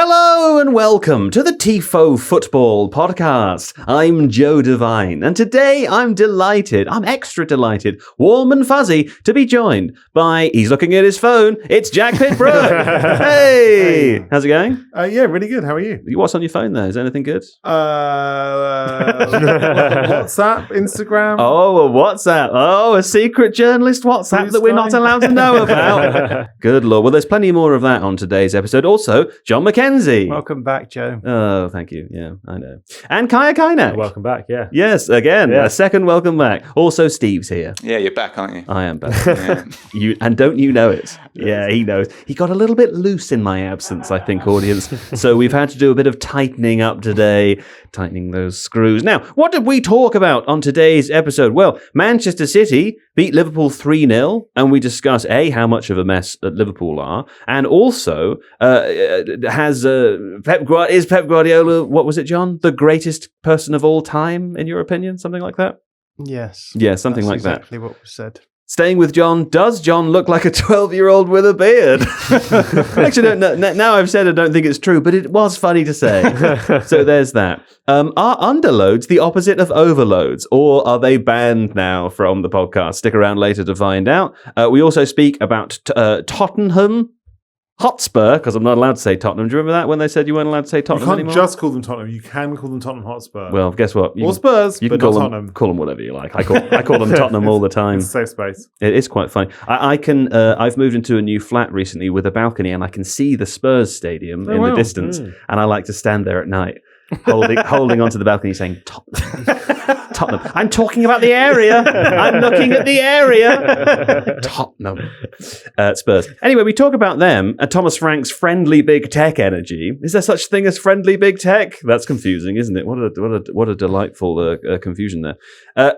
Hello and welcome to the Tifo Football podcast. I'm Joe Devine, and today I'm extra delighted, warm and fuzzy, to be joined by, he's looking at his phone, it's Jack Pitt-Brooke. Hey! How's it going? Yeah, really good. How are you? What's on your phone there? Is anything good? WhatsApp, Instagram. Oh, a WhatsApp. Oh, a secret journalist WhatsApp that we're not allowed to know about. Good Lord. Well, there's plenty more of that on today's episode. Also, Jon Mackenzie. Welcome back, Joe. Oh, thank you. Yeah, I know. And Kaya Kaynak. Welcome back, yeah. Yes, again, a second welcome back. Also, Steve's here. Yeah, you're back, aren't you? I am back. And don't you know it? Yeah, he knows. He got a little bit loose in my absence, I think, audience. So we've had to do a bit of tightening up today, tightening those screws. Now, what did we talk about on today's episode? Well, Manchester City beat Liverpool 3-0, and we discuss, A, how much of a mess Liverpool are, and also is Pep Guardiola, what was it, John? The greatest person of all time, in your opinion? Something like that? Yes. Yeah, something like That's that. exactly what was said. Staying with John, does John look like a 12-year-old with a beard? Actually, now I've said I don't think it's true, but it was funny to say. So there's that. Are underloads the opposite of overloads, or are they banned now from the podcast? Stick around later to find out. We also speak about Tottenham Hotspur, because I'm not allowed to say Tottenham. Do you remember that when they said you weren't allowed to say Tottenham anymore? You can't just call them Tottenham. You can call them Tottenham Hotspur. Well, guess what? Or Spurs, you but can not Tottenham. Tottenham. Call them whatever you like. I call them Tottenham all the time. It's a safe space. It is quite funny. I've moved into a new flat recently with a balcony, and I can see the Spurs stadium in the distance, and I like to stand there at night, holding onto the balcony, saying Tottenham. Tottenham. I'm talking about the area. I'm looking at the area. Tottenham. Spurs. Anyway, we talk about them. Thomas Frank's friendly big tech energy. Is there such thing as friendly big tech? That's confusing, isn't it? What a delightful confusion there.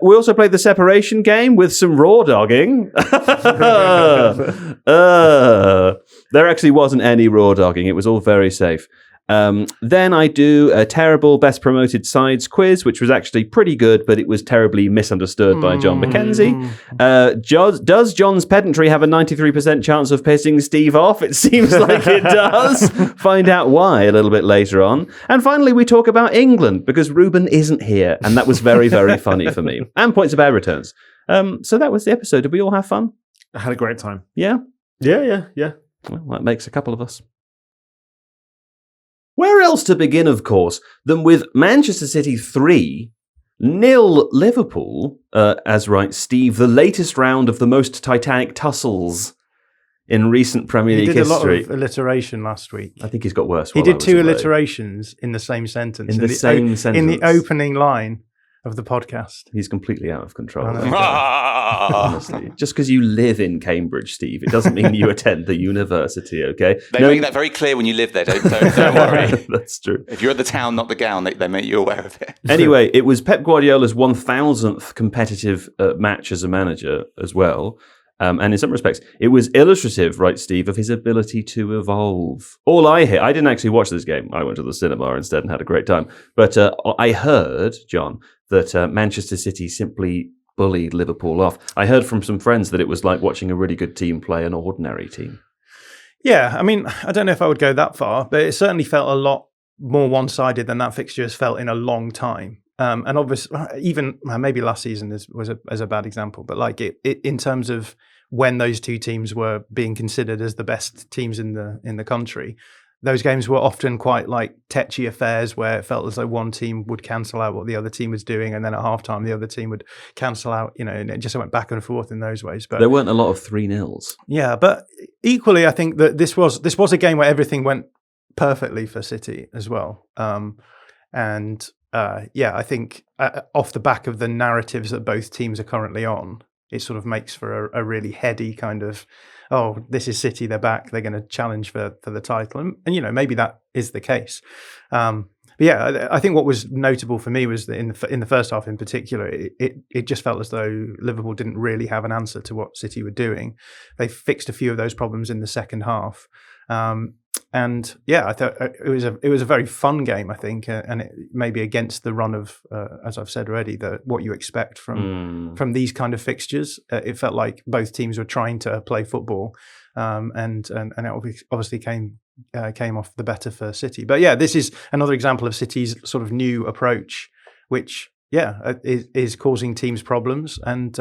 We also played the separation game with some raw dogging. There actually wasn't any raw dogging. It was all very safe. Then I do a terrible best promoted sides quiz, which was actually pretty good, but it was terribly misunderstood by Jon Mackenzie. Does John's pedantry have a 93% chance of pissing Steve off? It seems like it does. Find out why a little bit later on. And finally, we talk about England, because Ruben isn't here, and that was very, very funny for me. And points of air returns. So that was the episode. Did we all have fun? I had a great time. Yeah? Yeah. Well, that makes a couple of us. Where else to begin, of course, than with Manchester City 3-0 Liverpool, as writes Steve, the latest round of the most titanic tussles in recent Premier League history. He did a lot of alliteration last week. I think he's got worse. He did two alliterations in the same sentence. In the opening line of the podcast. He's completely out of control. Honestly. Just because you live in Cambridge, Steve, it doesn't mean you attend the university, okay? They make that very clear when you live there, don't worry. That's true. If you're at the town, not the gown, they make you aware of it. Anyway, it was Pep Guardiola's 1,000th competitive match as a manager as well. And in some respects, it was illustrative, right, Steve, of his ability to evolve. All I hear, I didn't actually watch this game. I went to the cinema instead and had a great time. But I heard, John, that Manchester City simply bullied Liverpool off. I heard from some friends that it was like watching a really good team play an ordinary team. Yeah, I mean, I don't know if I would go that far, but it certainly felt a lot more one-sided than that fixture has felt in a long time. And obviously, even maybe last season was a bad example, but like it in terms of when those two teams were being considered as the best teams in the country, those games were often quite like tetchy affairs where it felt as though one team would cancel out what the other team was doing, and then at halftime the other team would cancel out, and it just went back and forth in those ways. But there weren't a lot of 3-0s. Yeah, but equally, I think that this was a game where everything went perfectly for City as well. I think off the back of the narratives that both teams are currently on, it sort of makes for a really heady kind of, oh, this is City, they're back, they're going to challenge for the title. And maybe that is the case. But yeah, I think what was notable for me was that in the first half in particular, it just felt as though Liverpool didn't really have an answer to what City were doing. They fixed a few of those problems in the second half. And yeah, I thought it was a very fun game, I think, and it maybe against the run of, as I've said already, what you expect from these kind of fixtures. It felt like both teams were trying to play football, and it obviously came off the better for City. But yeah, this is another example of City's sort of new approach, which is causing teams problems and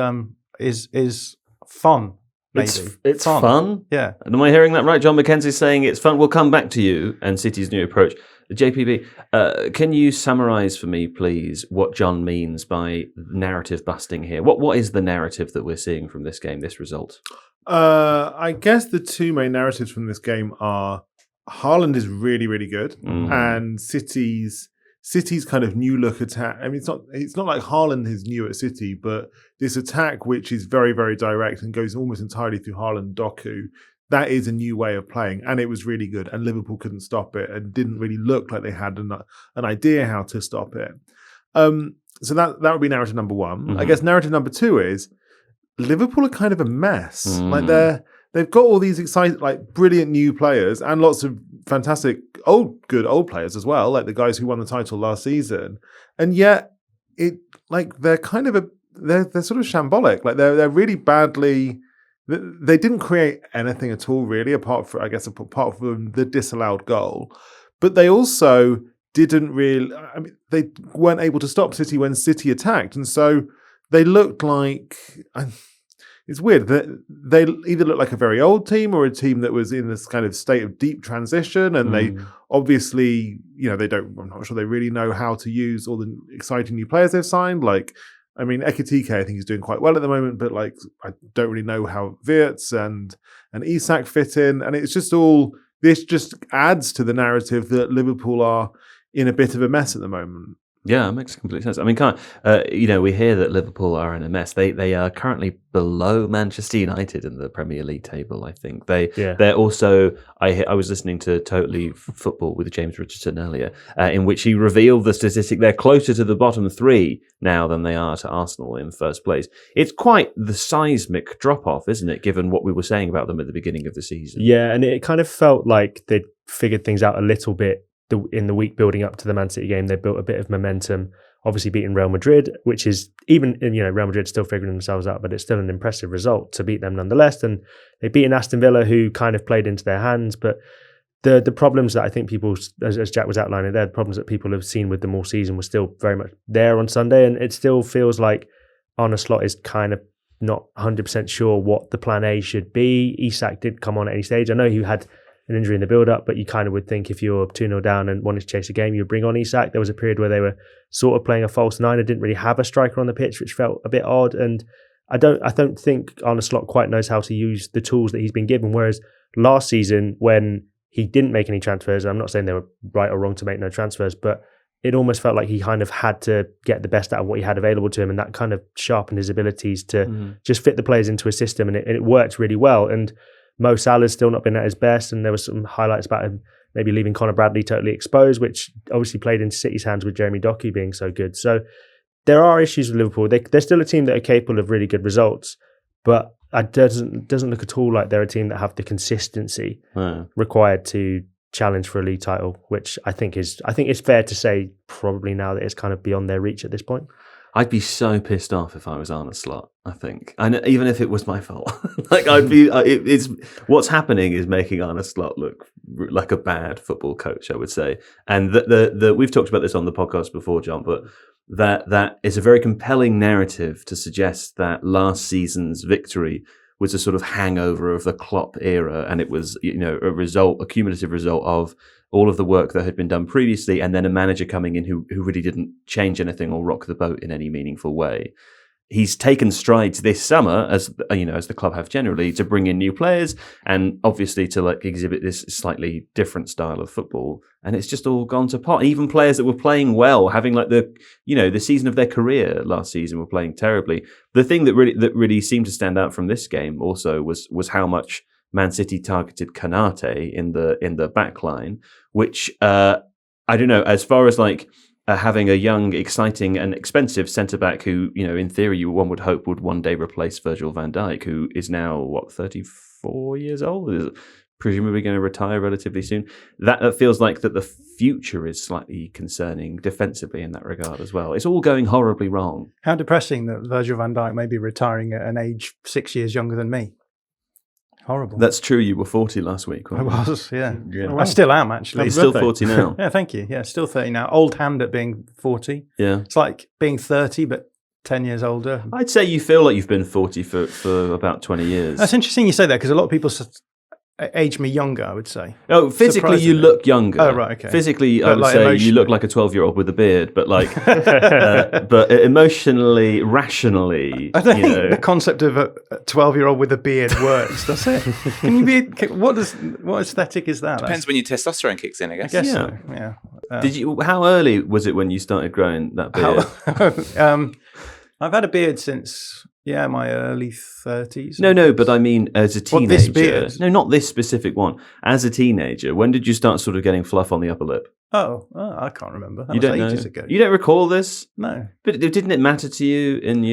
is fun. Maybe. It's fun. Yeah. And am I hearing that right? Jon Mackenzie saying it's fun. We'll come back to you and City's new approach. JPB, can you summarise for me, please, what Jon means by narrative busting here? What is the narrative that we're seeing from this game, this result? I guess the two main narratives from this game are Haaland is really, really good, and City's kind of new look attack. I mean, it's not like Haaland is new at City, but this attack, which is very, very direct and goes almost entirely through Haaland, Doku, that is a new way of playing, and it was really good. And Liverpool couldn't stop it, and didn't really look like they had an idea how to stop it. So that would be narrative number one. I guess narrative number two is Liverpool are kind of a mess. Like they've got all these exciting, like brilliant new players and lots of fantastic good old players as well, like the guys who won the title last season. And yet they're kind of they're sort of shambolic. Like they're really badly. They didn't create anything at all really, apart from the disallowed goal. But they also didn't really. I mean, they weren't able to stop City when City attacked, and so they looked like. It's weird that they either look like a very old team or a team that was in this kind of state of deep transition, and they obviously, I'm not sure they really know how to use all the exciting new players they've signed. Like, I mean, Ekitike, I think he's doing quite well at the moment, but like, I don't really know how Wirtz and Isak fit in, and it's just this just adds to the narrative that Liverpool are in a bit of a mess at the moment. Yeah, it makes complete sense. I mean, we hear that Liverpool are in a mess. They are currently below Manchester United in the Premier League table, I think. They're also, I was listening to Totally Football with James Richardson earlier, in which he revealed the statistic. They're closer to the bottom three now than they are to Arsenal in first place. It's quite the seismic drop-off, isn't it, given what we were saying about them at the beginning of the season? Yeah, and it kind of felt like they'd figured things out a little bit. In the week building up to the Man City game, they built a bit of momentum, obviously beating Real Madrid, which is even, Real Madrid still figuring themselves out, but it's still an impressive result to beat them nonetheless. And they beat Aston Villa, who kind of played into their hands. But the problems that I think people, as Jack was outlining there, the problems that people have seen with them all season were still very much there on Sunday. And it still feels like Arne Slot is kind of not 100% sure what the plan A should be. Isak did come on at any stage. I know he had an injury in the build-up, but you kind of would think if you're 2-0 down and wanted to chase a game, you would bring on Isak. There was a period where they were sort of playing a false nine and didn't really have a striker on the pitch, which felt a bit odd. And I don't think Arne Slot quite knows how to use the tools that he's been given. Whereas last season, when he didn't make any transfers, I'm not saying they were right or wrong to make no transfers, but it almost felt like he kind of had to get the best out of what he had available to him, and that kind of sharpened his abilities to just fit the players into a system, and it worked really well. And Mo Salah's still not been at his best, and there were some highlights about him maybe leaving Conor Bradley totally exposed, which obviously played into City's hands with Jeremy Doku being so good. So there are issues with Liverpool. They're still a team that are capable of really good results, but it doesn't look at all like they're a team that have the consistency required to challenge for a league title, which I think it's fair to say probably now that it's kind of beyond their reach at this point. I'd be so pissed off if I was Arne Slot, I think. And even if it was my fault. I'd be, it's what's happening is making Arne Slot look like a bad football coach, I would say. And we've talked about this on the podcast before, John, but that is a very compelling narrative to suggest that last season's victory was a sort of hangover of the Klopp era, and it was, a cumulative result of all of the work that had been done previously, and then a manager coming in who really didn't change anything or rock the boat in any meaningful way. He's taken strides this summer, as the club have generally, to bring in new players and obviously to exhibit this slightly different style of football. And it's just all gone to pot. Even players that were playing well, having the season of their career last season, were playing terribly. The thing that really seemed to stand out from this game also was how much Man City targeted Kanate in the back line, which I don't know, as far as having a young, exciting and expensive centre-back who, in theory, one would hope would one day replace Virgil van Dijk, who is now, 34 years old? presumably going to retire relatively soon. That feels like that the future is slightly concerning defensively in that regard as well. It's all going horribly wrong. How depressing that Virgil van Dijk may be retiring at an age 6 years younger than me. Horrible. That's true. You were 40 last week. I was, yeah. Yeah. I still am, actually. You're still 40 now. Yeah, thank you. Yeah, still 30 now. Old hand at being 40. Yeah. It's like being 30, but 10 years older. I'd say you feel like you've been 40 for about 20 years. That's interesting you say that, because a lot of people age me younger, I would say. Oh, physically you look younger. Oh, right, okay. Physically, But I would like say you look like a 12-year-old with a beard, but like, but emotionally, rationally, I don't think the concept of a 12-year-old with a beard works, does it? What aesthetic is that? Depends when your testosterone kicks in, I guess. I guess so, yeah. How early was it when you started growing that beard? I've had a beard since, my early 30s. No, but I mean as a teenager. This beard? No, not this specific one. As a teenager, when did you start sort of getting fluff on the upper lip? Oh, I can't remember. That You was don't ages know? ago. You don't recall this? No. But didn't it matter to you in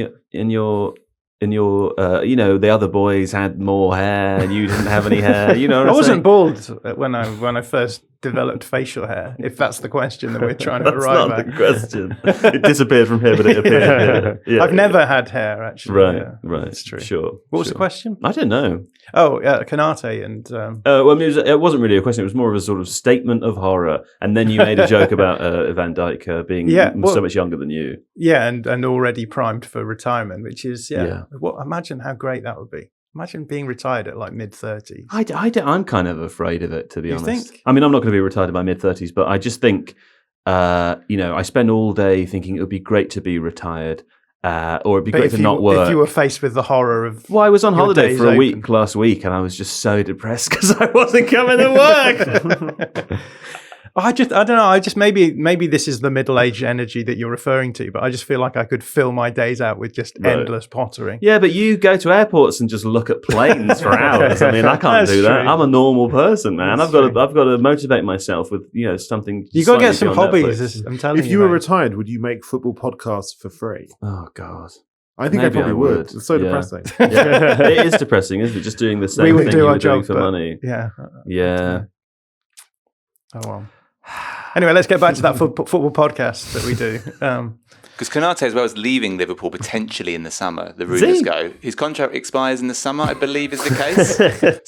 your the other boys had more hair and you didn't have any hair? You know what I I'm wasn't saying? bald when I first developed facial hair, if that's the question that we're trying to That's arrive not at. the question. It disappeared from here, but it appeared here. Yeah. I've never had hair, actually. Right, Yeah, right. That's true. Sure. What was sure. the question? I don't know. Oh, Kanate and... Well, it wasn't really a question. It was more of a sort of statement of horror. And then you made a joke about Van Dijk being so much younger than you. Yeah, and already primed for retirement, which is, imagine how great that would be. Imagine being retired at like mid-30s. I'm kind of afraid of it, to be honest. Think? I mean, I'm not going to be retired in my mid-30s, but I just think, I spend all day thinking it would be great to be retired, or it'd be great to not work. If you were faced with the horror of... Well, I was on holiday for a week open. last week, and I was just so depressed because I wasn't coming to work. I don't know. Maybe this is the middle-aged energy that you're referring to, but I just feel like I could fill my days out with just endless pottering. Yeah, but you go to airports and just look at planes for hours. I mean, I can't do that. True. I'm a normal person, man. That's I've got to motivate myself with something. You got to get some slightly beyond hobbies. Netflix. I'm telling you. If you were mate. retired, would you make football podcasts for free? Oh God. I think Maybe I probably I would. would. It's so Yeah. depressing. Yeah, it is depressing, isn't it? Just doing the same We would thing do you our were doing job for but- money. Yeah. Yeah. Oh well. Anyway, let's get back to that football podcast that we do. Because Konate, as well as leaving Liverpool potentially in the summer, the Is rumours he? go, his contract expires in the summer, I believe is the case.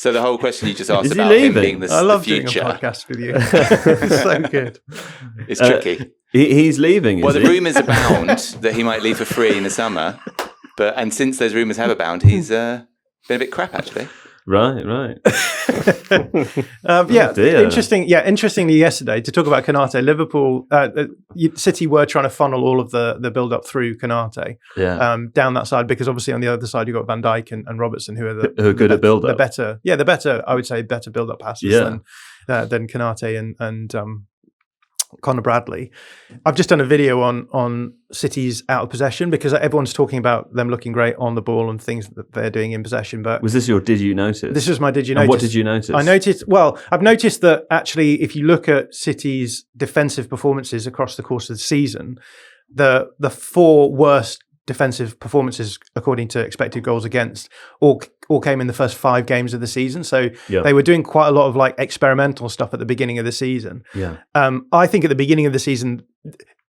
So the whole question you just asked Is he about him leaving? being the I love future doing a podcast with you. It's so good. is tricky. He's leaving. Well, is the he? rumours abound that he might leave for free in the summer. And since those rumours have abound, he's been a bit crap, actually. Right. Dear. Interesting. Yeah, interestingly, yesterday to talk about Konate, Liverpool, City were trying to funnel all of the build up through Konate down that side, because obviously on the other side you've got Van Dijk and Robertson, who are good at build up. the better, I would say, better build up passes than Konate and Conor Bradley. I've just done a video on City's out of possession, because everyone's talking about them looking great on the ball and things that they're doing in possession. But Was this your did you notice? this was my did you And notice? what did you notice? I've noticed that actually, if you look at City's defensive performances across the course of the season, the four worst defensive performances according to expected goals against all came in the first 5 games of the season. So they were doing quite a lot of like experimental stuff at the beginning of the season. Yeah. I think at the beginning of the season,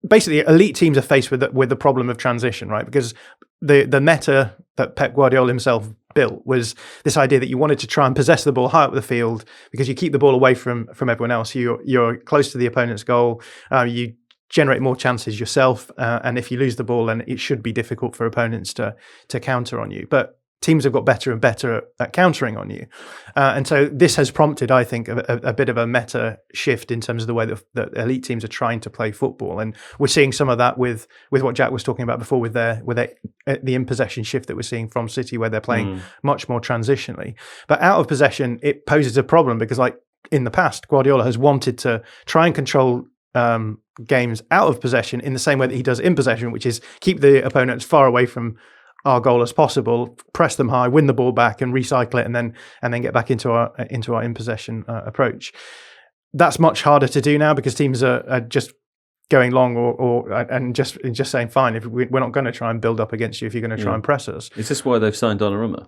basically elite teams are faced with the problem of transition, right? Because the meta that Pep Guardiola himself built was this idea that you wanted to try and possess the ball high up the field, because you keep the ball away from everyone else. You're close to the opponent's goal. You generate more chances yourself, and if you lose the ball, then it should be difficult for opponents to counter on you. But teams have got better and better at countering on you, and so this has prompted, I think, a bit of a meta shift in terms of the way that elite teams are trying to play football, and we're seeing some of that with what Jack was talking about before, with the in possession shift that we're seeing from City, where they're playing much more transitionally. But out of possession, it poses a problem, because like in the past, Guardiola has wanted to try and control games out of possession in the same way that he does in possession, which is keep the opponent as far away from our goal as possible, press them high, win the ball back, and recycle it, and then get back into our in possession approach. That's much harder to do now, because teams are just going long and just saying, fine, if we're not going to try and build up against you if you're going to try and press us. Is this why they've signed Donnarumma?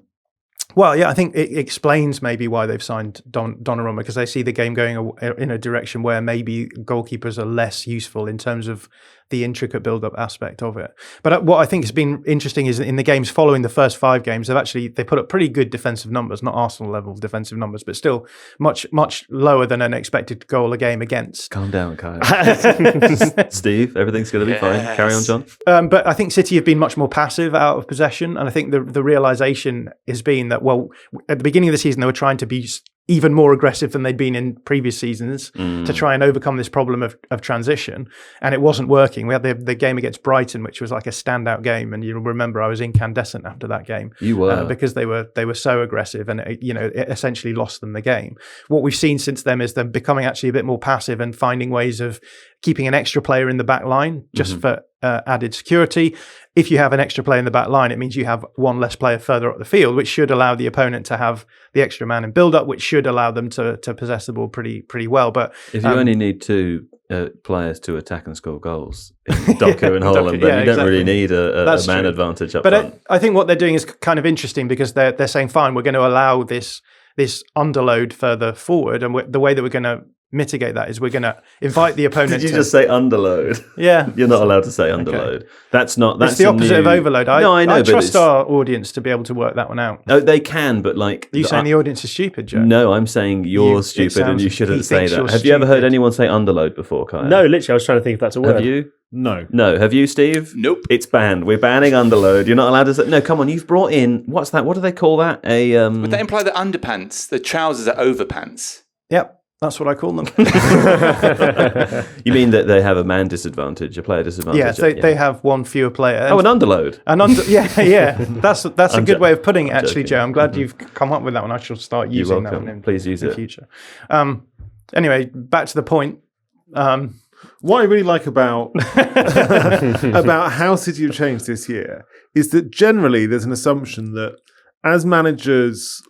Well, yeah, I think it explains maybe why they've signed Donnarumma, because they see the game going in a direction where maybe goalkeepers are less useful in terms of the intricate build-up aspect of it. But what I think has been interesting is in the games following the first 5 games, they put up pretty good defensive numbers, not Arsenal level defensive numbers, but still much lower than an expected goal a game against. Calm down, Kaya. Steve, everything's going to be fine. Carry on, John. But I think City have been much more passive out of possession, and I think the realisation has been that, well, at the beginning of the season they were trying to be even more aggressive than they'd been in previous seasons to try and overcome this problem of transition, and it wasn't working. We had the game against Brighton, which was like a standout game, and you'll remember I was incandescent after that game. You were because they were so aggressive, and it essentially lost them the game. What we've seen since then is them becoming actually a bit more passive and finding ways of keeping an extra player in the back line just for added security. If you have an extra player in the back line, it means you have one less player further up the field, which should allow the opponent to have the extra man in build-up, which should allow them to possess the ball pretty well. But if you only need 2 players to attack and score goals in Doku and Haaland, then you don't really need a man advantage up front. But I think what they're doing is kind of interesting, because they're saying, fine, we're going to allow this underload further forward, and the way that we're going to mitigate that is we're going to invite the opponent. Did you just say underload? Yeah. You're not allowed to say underload. Okay. That's it's the opposite of overload. I know, I trust our audience to be able to work that one out. No, they can, but like... Are you saying the audience is stupid, Joe? No, I'm saying you're stupid and you shouldn't say that. Have you ever heard anyone say underload before, Kaya? No, literally, I was trying to think if that's a word. Have you? No. Have you, Steve? Nope. It's banned. We're banning underload. You're not allowed to say... No, come on, you've brought in... What's that? What do they call that? Would that imply that underpants, the trousers are overpants? Yep. That's what I call them. You mean that they have a man disadvantage, a player disadvantage? Yeah, they have one fewer player. An underload. Yeah. That's a good way of putting it, actually, Joe. I'm glad you've come up with that one. I shall start using that one Please use in it. the future. Anyway, back to the point. What I really like about how City have changed this year is that generally there's an assumption that as managers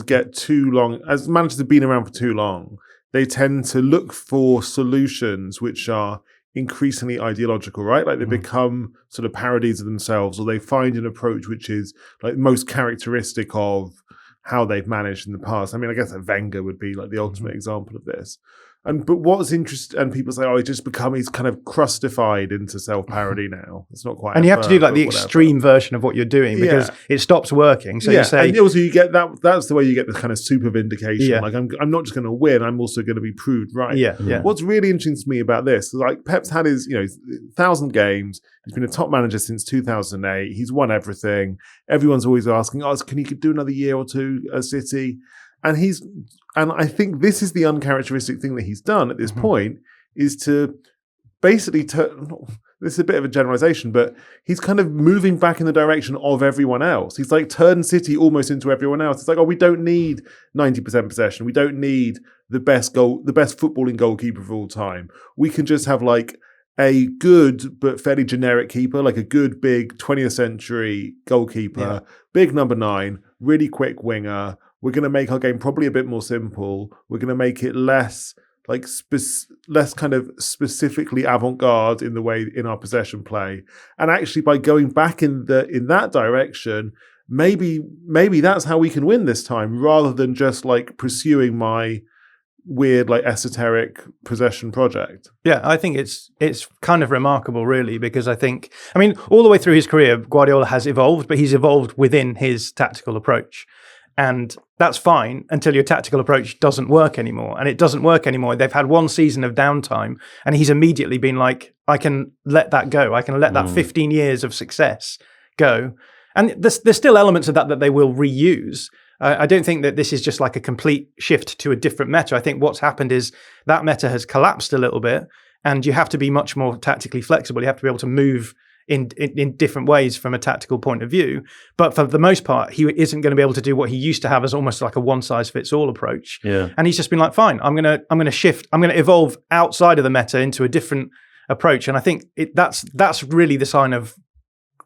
get too long, as managers have been around for too long, they tend to look for solutions which are increasingly ideological, right? Like they become sort of parodies of themselves, or they find an approach which is like most characteristic of how they've managed in the past. I mean, I guess that Wenger would be like the ultimate example of this. But what's interesting, and people say, he's kind of crustified into self-parody now. It's not quite. And you have to do like the extreme version of what you're doing, because it stops working. So you say, and also you get that. That's the way you get this kind of super vindication. Yeah. Like I'm not just going to win. I'm also going to be proved right. Yeah. What's really interesting to me about this is like Pep's had his 1,000 games. He's been a top manager since 2008. He's won everything. Everyone's always asking, can he do another year or two at City? And I think this is the uncharacteristic thing that he's done at this point, is to basically this is a bit of a generalization, but he's kind of moving back in the direction of everyone else. He's like turned City almost into everyone else. It's like, we don't need 90% possession. We don't need the best footballing goalkeeper of all time. We can just have like a good but fairly generic keeper, like a good big 20th century goalkeeper, big number 9, really quick winger. We're going to make our game probably a bit more simple. We're going to make it less like less kind of specifically avant-garde in our possession play. And actually, by going back in that direction, maybe that's how we can win this time, rather than just like pursuing my weird like esoteric possession project. Yeah, I think it's kind of remarkable, really, because I mean, all the way through his career, Guardiola has evolved, but he's evolved within his tactical approach. And that's fine until your tactical approach doesn't work anymore. And it doesn't work anymore. They've had one season of downtime, and he's immediately been like, I can let that go. I can let that 15 years of success go. And there's still elements of that they will reuse. I don't think that this is just like a complete shift to a different meta. I think what's happened is that meta has collapsed a little bit, and you have to be much more tactically flexible. You have to be able to move in different ways from a tactical point of view. But for the most part, he isn't going to be able to do what he used to have as almost like a one-size-fits-all approach. Yeah. And he's just been like, fine, I'm going to shift. I'm going to evolve outside of the meta into a different approach. And I think that's really the sign of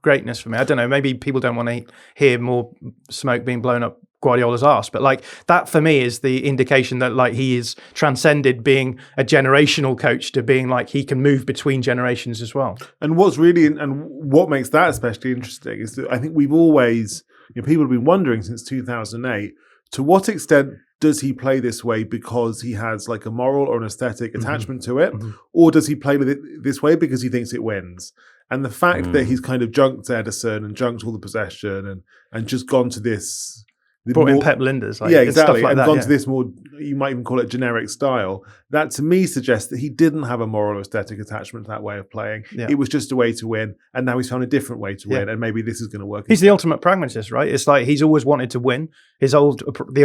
greatness for me. I don't know, maybe people don't want to hear more smoke being blown up Guardiola's arse, but like that for me is the indication that like he is transcended being a generational coach to being like he can move between generations as well. And what makes that especially interesting is that I think we've always, people have been wondering since 2008, to what extent does he play this way because he has like a moral or an aesthetic attachment to it, or does he play with it this way because he thinks it wins? And the fact that he's kind of junked Ederson and junked all the possession and just gone to this... Brought in Pep Linders. Exactly. Stuff like and that, gone to this more, you might even call it generic style. That to me suggests that he didn't have a moral or aesthetic attachment to that way of playing. Yeah. It was just a way to win. And now he's found a different way to win. And maybe this is going to work. He's the ultimate pragmatist, right? It's like he's always wanted to win. The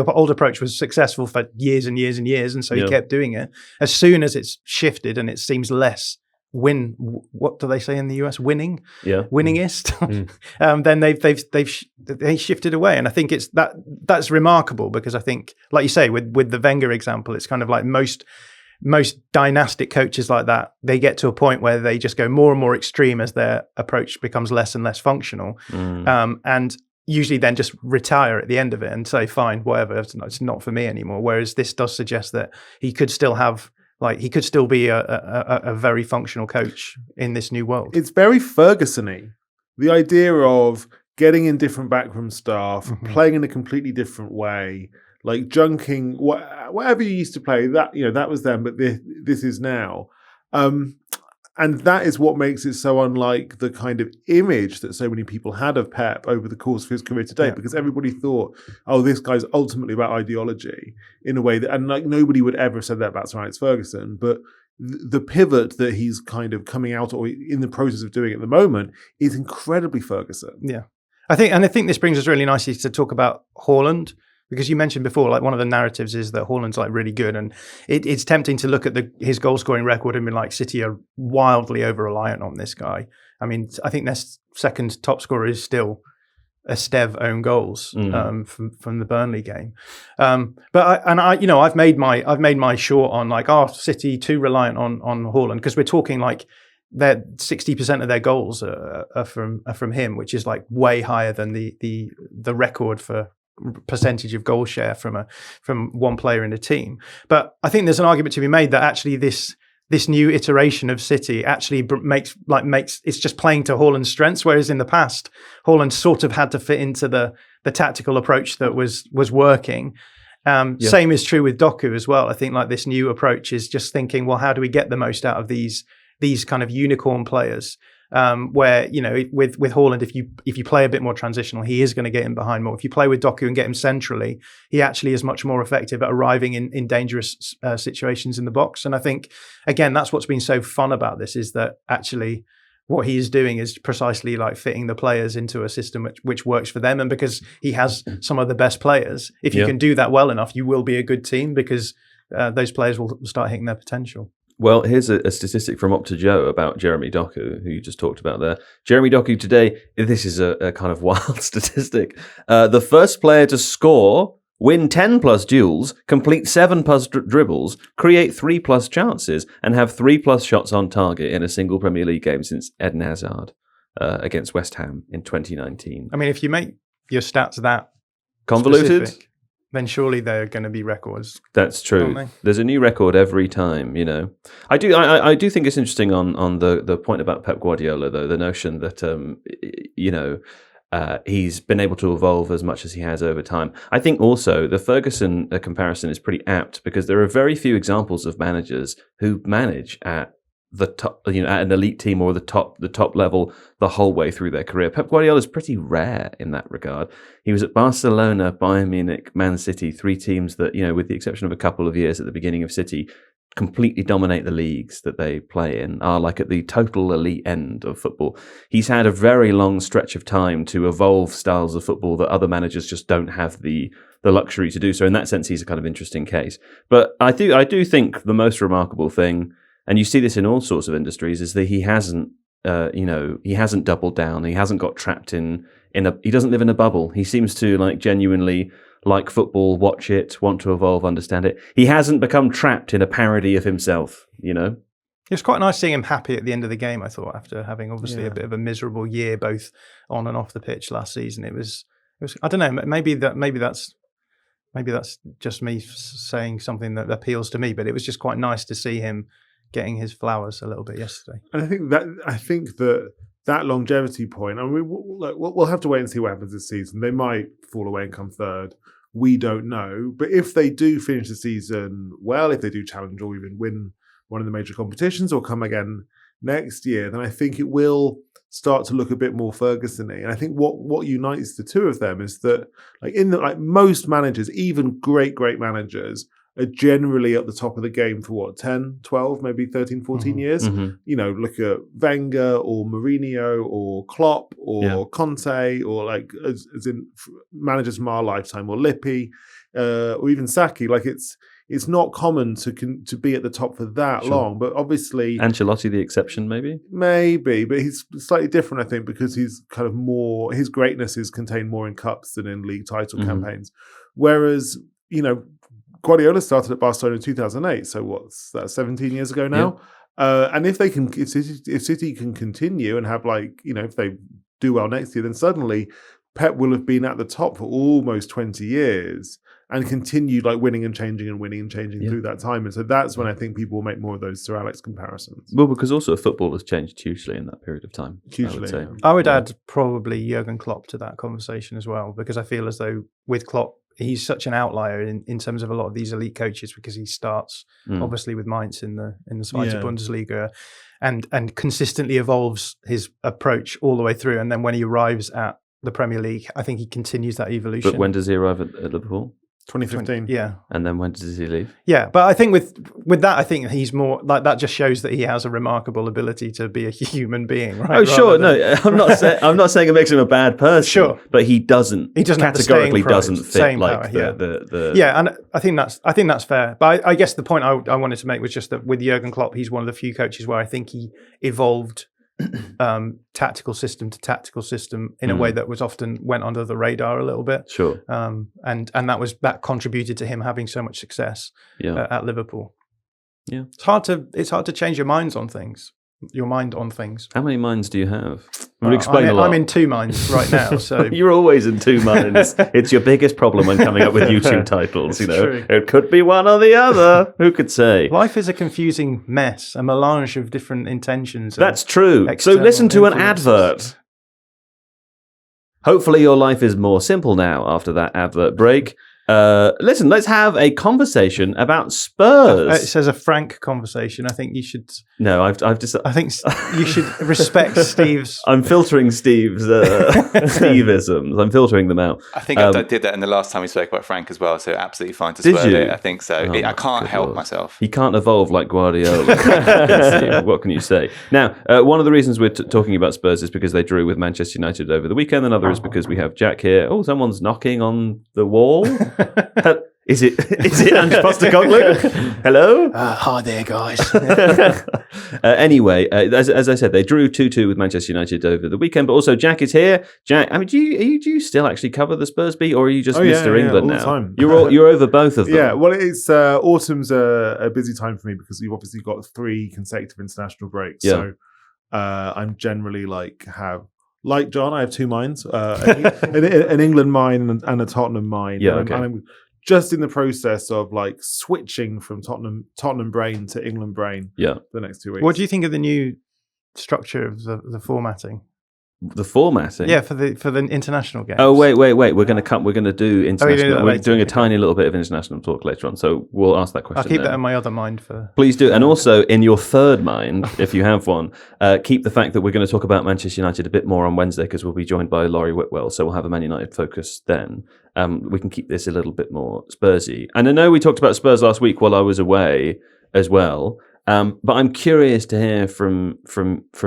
old approach was successful for years and years and years. And so he kept doing it. As soon as it's shifted and it seems less what do they say in the US? Winningist. Then they shifted away, and I think that's remarkable because I think, like you say, with the Wenger example, it's kind of like most dynastic coaches like that. They get to a point where they just go more and more extreme as their approach becomes less and less functional, and usually then just retire at the end of it and say, "Fine, whatever, it's not for me anymore." Whereas this does suggest that he could still have. Like he could still be a very functional coach in this new world. It's very Ferguson-y. The idea of getting in different backroom staff, playing in a completely different way, like junking whatever you used to play. That was then, but this is now. And that is what makes it so unlike the kind of image that so many people had of Pep over the course of his career today, because everybody thought, oh, this guy's ultimately about ideology in a way that, and like nobody would ever have said that about Sir Alex Ferguson, but the pivot that he's kind of coming out or in the process of doing at the moment is incredibly Ferguson. Yeah. I think this brings us really nicely to talk about Haaland. Because you mentioned before, like one of the narratives is that Haaland's like really good, and it's tempting to look at his goal scoring record and be like, City are wildly over reliant on this guy. I mean, I think their second top scorer is still Esteve own goals from the Burnley game. I've made my short on like, City too reliant on Haaland, because we're talking like that 60% of their goals are from him, which is like way higher than the record for percentage of goal share from one player in the team. But I think there's an argument to be made that actually this new iteration of City actually makes it's just playing to Haaland's strengths, whereas in the past Haaland sort of had to fit into the tactical approach that was working. Same is true with Doku as well. I think like this new approach is just thinking, well, how do we get the most out of these kind of unicorn players? Where with Haaland, if you play a bit more transitional, he is going to get in behind more. If you play with Doku and get him centrally, he actually is much more effective at arriving in dangerous situations in the box. And I think again, that's what's been so fun about this, is that actually what he is doing is precisely like fitting the players into a system which works for them. And because he has some of the best players, if you can do that well enough, you will be a good team, because those players will start hitting their potential. Well, here's a statistic from Opta Joe about Jeremy Doku, who you just talked about there. Jeremy Doku today, this is a kind of wild statistic. The first player to score, win 10 plus duels, complete 7 plus dribbles, create 3 plus chances, and have 3 plus shots on target in a single Premier League game since Eden Hazard against West Ham in 2019. I mean, if you make your stats that convoluted, specific, then surely they're going to be records. That's true. There's a new record every time, I do think it's interesting on the point about Pep Guardiola, though, the notion that, he's been able to evolve as much as he has over time. I think also the Ferguson comparison is pretty apt, because there are very few examples of managers who manage at the top, at an elite team or the top level the whole way through their career. Pep Guardiola is pretty rare in that regard. He was at Barcelona, Bayern Munich, Man City, 3 teams that, with the exception of a couple of years at the beginning of City, completely dominate the leagues that they play in, are like at the total elite end of football. He's had a very long stretch of time to evolve styles of football that other managers just don't have the luxury to do. So in that sense, he's a kind of interesting case. But I do think the most remarkable thing, and you see this in all sorts of industries, is that he hasn't doubled down. He hasn't got trapped he doesn't live in a bubble. He seems to like genuinely like football, watch it, want to evolve, understand it. He hasn't become trapped in a parody of himself, It was quite nice seeing him happy at the end of the game, I thought, after having obviously a bit of a miserable year, both on and off the pitch last season. It was I don't know, maybe that's just me saying something that appeals to me, but it was just quite nice to see him getting his flowers a little bit yesterday. And I think that that longevity point. I mean, we'll have to wait and see what happens this season. They might fall away and come third. We don't know. But if they do finish the season well, if they do challenge or even win one of the major competitions or come again next year, then I think it will start to look a bit more Ferguson-y. And I think what unites the two of them is that most managers, even great managers, are generally at the top of the game for 10, 12, maybe 13, 14 years. Mm-hmm. Look at Wenger or Mourinho or Klopp or Conte or as in managers from our lifetime, or Lippi or even Saki. It's not common to be at the top for that long, but obviously Ancelotti the exception, maybe, but he's slightly different, I think, because he's kind of more, his greatness is contained more in cups than in league title campaigns. Whereas Guardiola started at Barcelona in 2008, so what's that, 17 years ago now? Yeah. And if City can continue and have if they do well next year, then suddenly Pep will have been at the top for almost 20 years and continued winning and changing through that time. And so that's when I think people will make more of those Sir Alex comparisons. Well, because also football has changed hugely in that period of time. Hugely. I would add probably Jurgen Klopp to that conversation as well, because I feel as though with Klopp, he's such an outlier in terms of a lot of these elite coaches, because he starts obviously with Mainz in the Zweite Bundesliga and consistently evolves his approach all the way through. And then when he arrives at the Premier League, I think he continues that evolution. But when does he arrive at Liverpool? 2015. Yeah. And then when does he leave? Yeah, but I think with that, I think he's more that just shows that he has a remarkable ability to be a human being, right? Oh, sure. No, I'm not saying it makes him a bad person. Sure. But he categorically doesn't fit the Yeah, and I think that's fair. But I guess the point I wanted to make was just that with Jurgen Klopp, he's one of the few coaches where I think he evolved tactical system to tactical system in a way that was often went under the radar a little bit. Sure. And that contributed to him having so much success at Liverpool. Yeah. It's hard to change your mind on things. How many minds do you have? Explain a lot. I'm in two minds right now. So you're always in two minds. It's your biggest problem when coming up with YouTube titles. True. It could be one or the other. Who could say? Life is a confusing mess, a melange of different intentions. That's true. So listen to an advert. Hopefully your life is more simple now after that advert break. Listen, let's have a conversation about Spurs. It says a frank conversation. I think you should. No, I've just. I think you should respect Steve's. I'm filtering Steve's Steveisms. I'm filtering them out. I think I did that in the last time we spoke about Frank as well. So absolutely fine to Spurs it. I think so. I can't help myself. He can't evolve like Guardiola. What can you say? Now, one of the reasons we're talking about Spurs is because they drew with Manchester United over the weekend. Another is because we have Jack here. Oh, someone's knocking on the wall. Is it Ange Postecoglou? Hello? Hi there, guys. Anyway, as I said, they drew 2-2 with Manchester United over the weekend, but also Jack is here. Jack, I mean, do you still actually cover the Spurs beat, or are you just Mr. England now? All the time. You're over both of them. Yeah, well, it's autumn's a busy time for me because you've obviously got 3 consecutive international breaks. Yeah. So I'm generally like John, I have 2 minds, an England mind and a Tottenham mind. Yeah, and I'm just in the process of switching from Tottenham brain to England brain. Yeah, for the next 2 weeks. What do you think of the new structure of the formatting? The formatting, yeah, for the international games. Oh wait, we're going to do international. We're doing a tiny little bit of international talk later on, so we'll ask that question. I'll keep that in my other mind for. Please do, and also in your third mind, if you have one, keep the fact that we're going to talk about Manchester United a bit more on Wednesday because we'll be joined by Laurie Whitwell, so we'll have a Man United focus then. We can keep this a little bit more Spursy, and I know we talked about Spurs last week while I was away as well. But I'm curious to hear from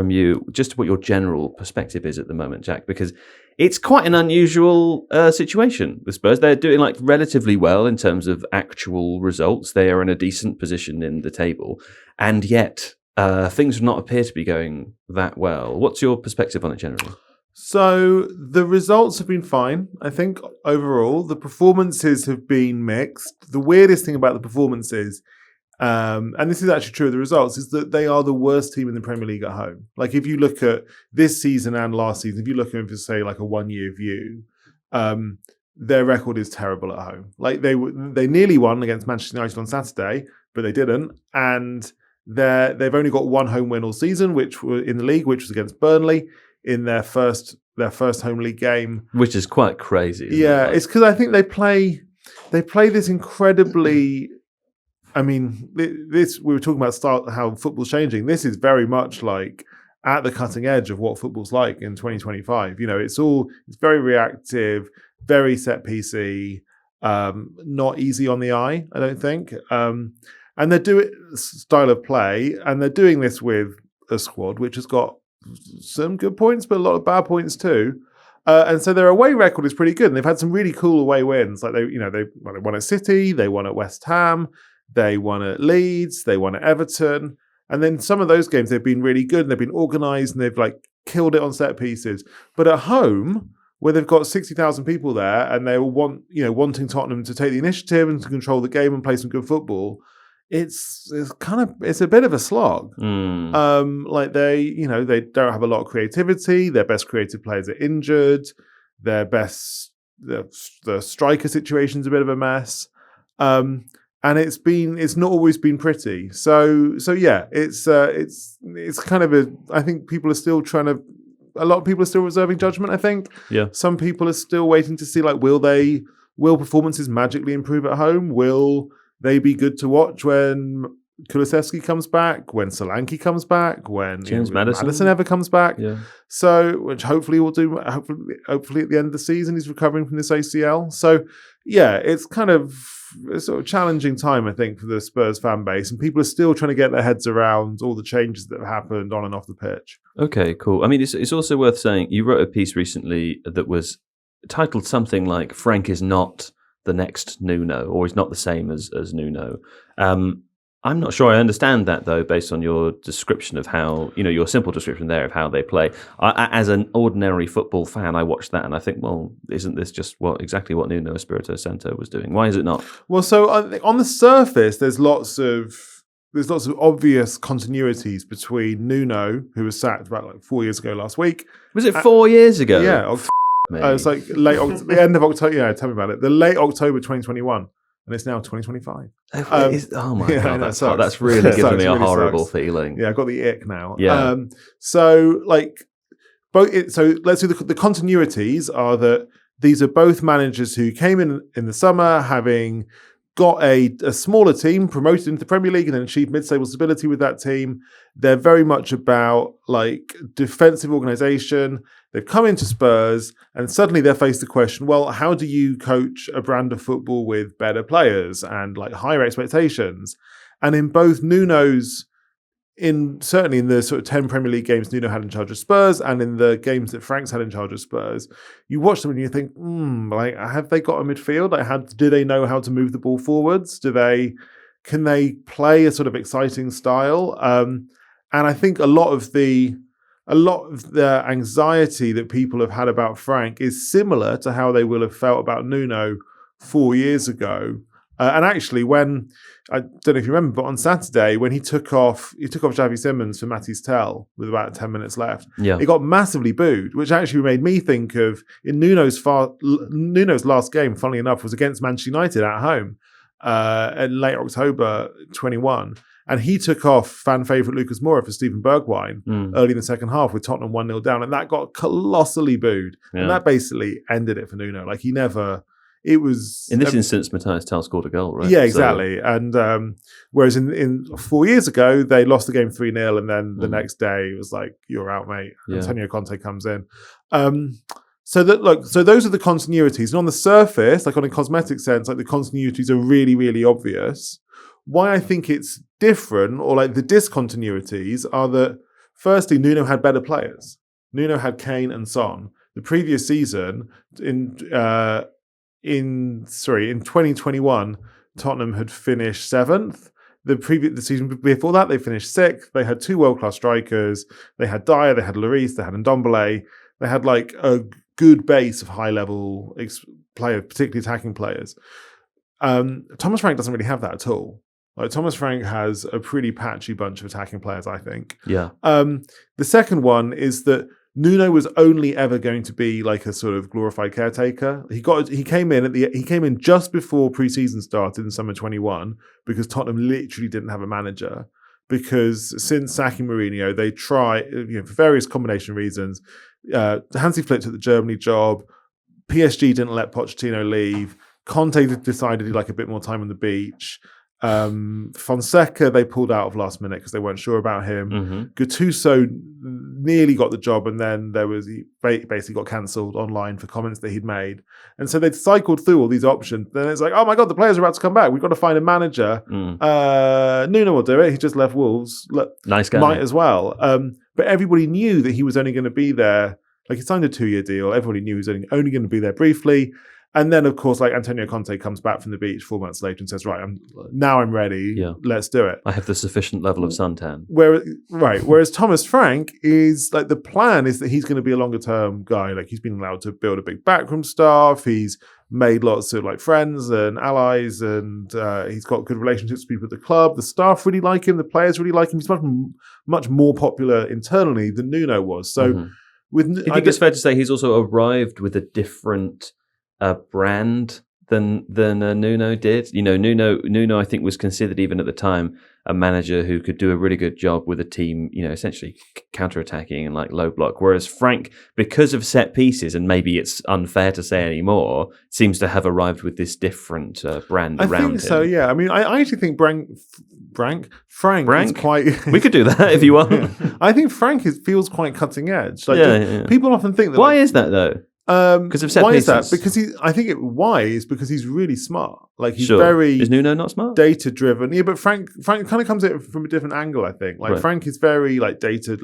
you just what your general perspective is at the moment, Jack, because it's quite an unusual situation with Spurs. They're doing relatively well in terms of actual results. They are in a decent position in the table, and yet things do not appear to be going that well. What's your perspective on it generally? So the results have been fine, I think, overall. The performances have been mixed. The weirdest thing about the performances and this is actually true of the results, is that they are the worst team in the Premier League at home. If you look at this season and last season, if you look at, say, a 1-year view, their record is terrible at home. They nearly won against Manchester United on Saturday, but they didn't. And they've only got 1 home win all season, which were in the league, which was against Burnley. in their first home league game, which is quite crazy. Yeah, it's because I think they play this incredibly. I mean, this we were talking about how football's changing. This is very much like at the cutting edge of what football's like in 2025. It's very reactive, very set piecey, not easy on the eye, I don't think. And they do it style of play, and they're doing this with a squad which has got some good points, but a lot of bad points too. And so their away record is pretty good, and they've had some really cool away wins. Like they won at City, they won at West Ham, they won at Leeds, they won at Everton, and then some of those games they've been really good, and they've been organised, and they've killed it on set pieces. But at home, where they've got 60,000 people there, and they wanting Tottenham to take the initiative and to control the game and play some good football, it's a bit of a slog. They don't have a lot of creativity. Their best creative players are injured. The striker situation's a bit of a mess. And it's not always been pretty. So yeah, it's kind of I think people are still a lot of people are still reserving judgment, I think. Yeah. Some people are still waiting to see will performances magically improve at home? Will they be good to watch when Kulusevski comes back, when Solanke comes back, when James Maddison ever comes back? Yeah. So, which hopefully will do. Hopefully, at the end of the season, he's recovering from this ACL. So, yeah, it's kind of a sort of challenging time, I think, for the Spurs fan base, and people are still trying to get their heads around all the changes that have happened on and off the pitch. Okay, cool. I mean, it's also worth saying you wrote a piece recently that was titled something like "Frank is not the next Nuno," or is not the same as Nuno. I'm not sure I understand that, though, based on your description of how, your simple description there of how they play. As an ordinary football fan, I watched that and I think, well, isn't this just exactly what Nuno Espirito Santo was doing? Why is it not? Well, so on the surface, there's lots of obvious continuities between Nuno, who was sacked about 4 years ago last week. Was it 4 years ago? Yeah. It's like the end of October. Yeah, tell me about it. The late October 2021, and it's now 2025. Oh my god, that's really giving me a horrible feeling. Yeah, I got the ick now. Yeah. So let's do the continuities are that these are both managers who came in the summer having got a smaller team, promoted into the Premier League, and then achieved mid-table stability with that team. They're very much about defensive organisation. They've come into Spurs and suddenly they're faced the question, well, how do you coach a brand of football with better players and higher expectations? And in both Nuno's, certainly in the sort of 10 Premier League games Nuno had in charge of Spurs and in the games that Frank's had in charge of Spurs, you watch them and you think, have they got a midfield? Do they know how to move the ball forwards? Can they play a sort of exciting style? And I think a lot of the anxiety that people have had about Frank is similar to how they will have felt about Nuno 4 years ago. And actually, when I don't know if you remember, but on Saturday when he took off Xavi Simons for Matisse Tell with about 10 minutes left, it got massively booed, which actually made me think of in Nuno's last game. Funnily enough, was against Manchester United at home in late October 21. And he took off fan favourite Lucas Moura for Steven Bergwijn early in the second half with Tottenham 1-0 down. And that got colossally booed. Yeah. And that basically ended it for Nuno. It was... In this instance, Matisse Tell scored a goal, right? Yeah, exactly. So... And whereas in 4 years ago, they lost the game 3-0. And then the next day, it was like, you're out, mate. Yeah. Antonio Conte comes in. So those are the continuities. And on the surface, on a cosmetic sense, the continuities are really, really obvious. Why I think it's different, or the discontinuities, are that firstly, Nuno had better players. Nuno had Kane and Son. The previous season, in 2021, Tottenham had finished 7th. The season before that, they finished 6th. They had 2 world-class strikers. They had Dyer, they had Lloris, they had Ndombele. They had a good base of high-level players, particularly attacking players. Thomas Frank doesn't really have that at all. Thomas Frank has a pretty patchy bunch of attacking players, I think. Yeah. The second one is that Nuno was only ever going to be a sort of glorified caretaker. He came in just before pre-season started in summer 21 because Tottenham literally didn't have a manager. because since sacking Mourinho, they try, for various combination reasons. Hansi Flick took the Germany job. PSG didn't let Pochettino leave. Conte decided he'd like a bit more time on the beach. Fonseca, they pulled out of last minute because they weren't sure about him. Gattuso nearly got the job, and then he basically got cancelled online for comments that he'd made. And so they'd cycled through all these options. Then it's like, oh my God, the players are about to come back. We've got to find a manager. Nuno will do it. He just left Wolves. Look, nice guy. Might as well. But everybody knew that he was only going to be there. Like, he signed a 2-year deal. Everybody knew he was only going to be there briefly. And then, of course, like Antonio Conte comes back from the beach 4 months later and says, right, I'm ready. Yeah. Let's do it. I have the sufficient level of suntan. Whereas Thomas Frank is like, the plan is that he's going to be a longer term guy. Like, he's been allowed to build a big backroom staff. He's made lots of like friends and allies, and he's got good relationships with people at the club. The staff really like him. The players really like him. He's much more popular internally than Nuno was. So Do you think it's fair to say he's also arrived with a different brand than Nuno did? Nuno I think was considered even at the time a manager who could do a really good job with a team, essentially counter-attacking and like low block. Whereas Frank, because of set pieces, and maybe it's unfair to say anymore, seems to have arrived with this different brand around him. I think so, yeah. I mean, I actually think Frank is quite... We could do that if you want. I think Frank feels quite cutting edge. Like, people often think that... Why is that, though? Because of set why pieces. Is that? Because why is because he's really smart. Like, he's Is Nuno not smart? Data driven. Yeah, but Frank kind of comes at it from a different angle, I think. Like, Frank is very like data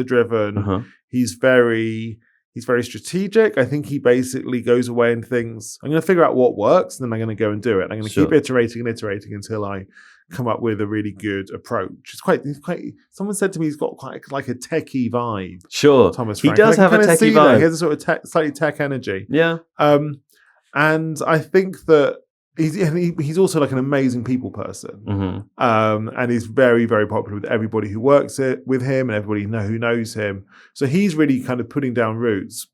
driven. He's very strategic. I think he basically goes away and thinks, I'm going to figure out what works, and then I'm going to go and do it. I'm going to keep iterating until I come up with a really good approach. He's quite. Someone said to me he's got quite like a techie vibe. Sure, Thomas Frank. He does have a techie vibe. He has a sort of slightly tech energy. Yeah. And I think that he's also like an amazing people person. And he's very, very popular with everybody who works with him and everybody who knows him. So he's really kind of putting down roots.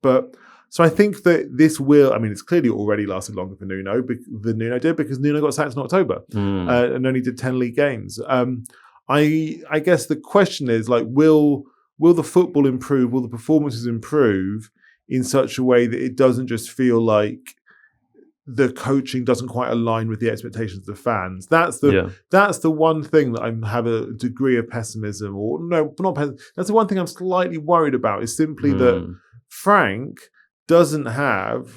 So I think that this will, I mean, it's clearly already lasted longer for Nuno than Nuno did, because Nuno got sacked in October and only did 10 league games. I guess the question is, like, will the football improve? Will the performances improve in such a way that it doesn't just feel like the coaching doesn't quite align with the expectations of the fans? That's the one thing that I have a degree of pessimism, or no, not pessimism. That's the one thing I'm slightly worried about, is simply that Frank doesn't have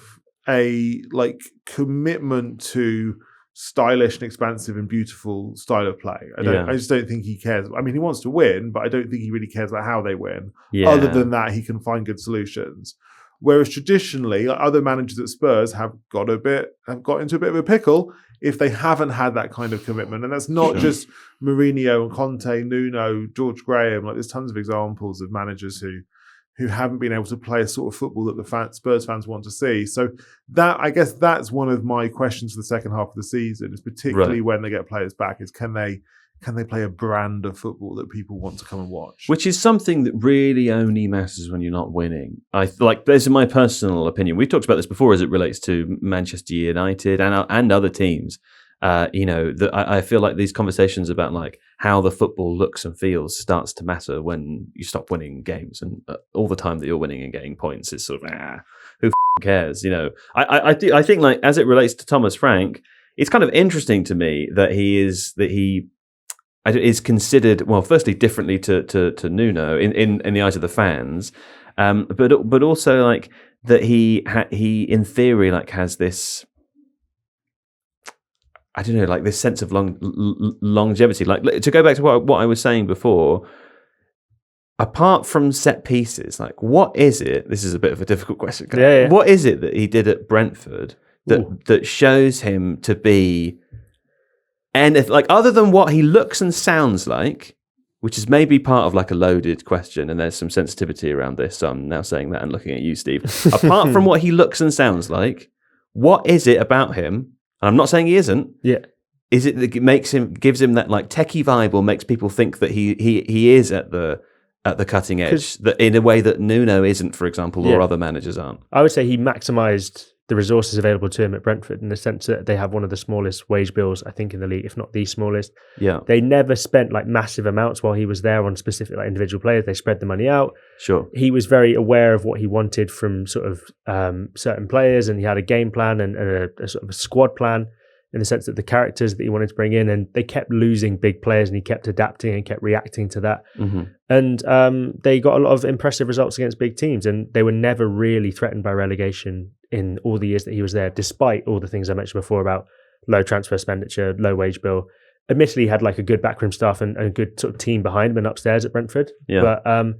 a like commitment to stylish and expansive and beautiful style of play. I just don't think he cares. I mean, he wants to win, but I don't think he really cares about how they win. Other than that, he can find good solutions. Whereas traditionally, other managers at Spurs have got into a bit of a pickle if they haven't had that kind of commitment. And that's not just Mourinho and Conte, Nuno, George Graham. Like, there's tons of examples of managers who haven't been able to play a sort of football that the Spurs fans want to see. So that, I guess, that's one of my questions for the second half of the season, is particularly when they get players back, is can they play a brand of football that people want to come and watch? Which is something that really only matters when you're not winning. This is my personal opinion. We've talked about this before as it relates to Manchester United and other teams. I feel like these conversations about like how the football looks and feels starts to matter when you stop winning games, and all the time that you're winning and getting points is sort of who cares? I think like as it relates to Thomas Frank, it's kind of interesting to me that he is considered, well, firstly differently to Nuno in the eyes of the fans, but also like that he in theory like has this, I don't know, like this sense of longevity. Like, to go back to what I was saying before, apart from set pieces, like, what is it? This is a bit of a difficult question. Yeah. What is it that he did at Brentford that shows him to be, and if, like, other than what he looks and sounds like, which is maybe part of like a loaded question, and there's some sensitivity around this, so I'm now saying that and looking at you, Steve. Apart from what he looks and sounds like, what is it about him? And I'm not saying he isn't. Yeah. Is it that gives him that like techie vibe, or makes people think that he is at the cutting edge, that in a way that Nuno isn't, for example, or other managers aren't? I would say he maximised the resources available to him at Brentford, in the sense that they have one of the smallest wage bills, I think, in the league, if not the smallest. Yeah. They never spent like massive amounts while he was there on specific like individual players. They spread the money out. Sure. He was very aware of what he wanted from sort of certain players, and he had a game plan and a sort of a squad plan, in the sense that the characters that he wanted to bring in, and they kept losing big players and he kept adapting and kept reacting to that. Mm-hmm. And they got a lot of impressive results against big teams, and they were never really threatened by relegation in all the years that he was there, despite all the things I mentioned before about low transfer expenditure, low wage bill. Admittedly, he had like a good backroom staff and a good sort of team behind him and upstairs at Brentford. Yeah. But and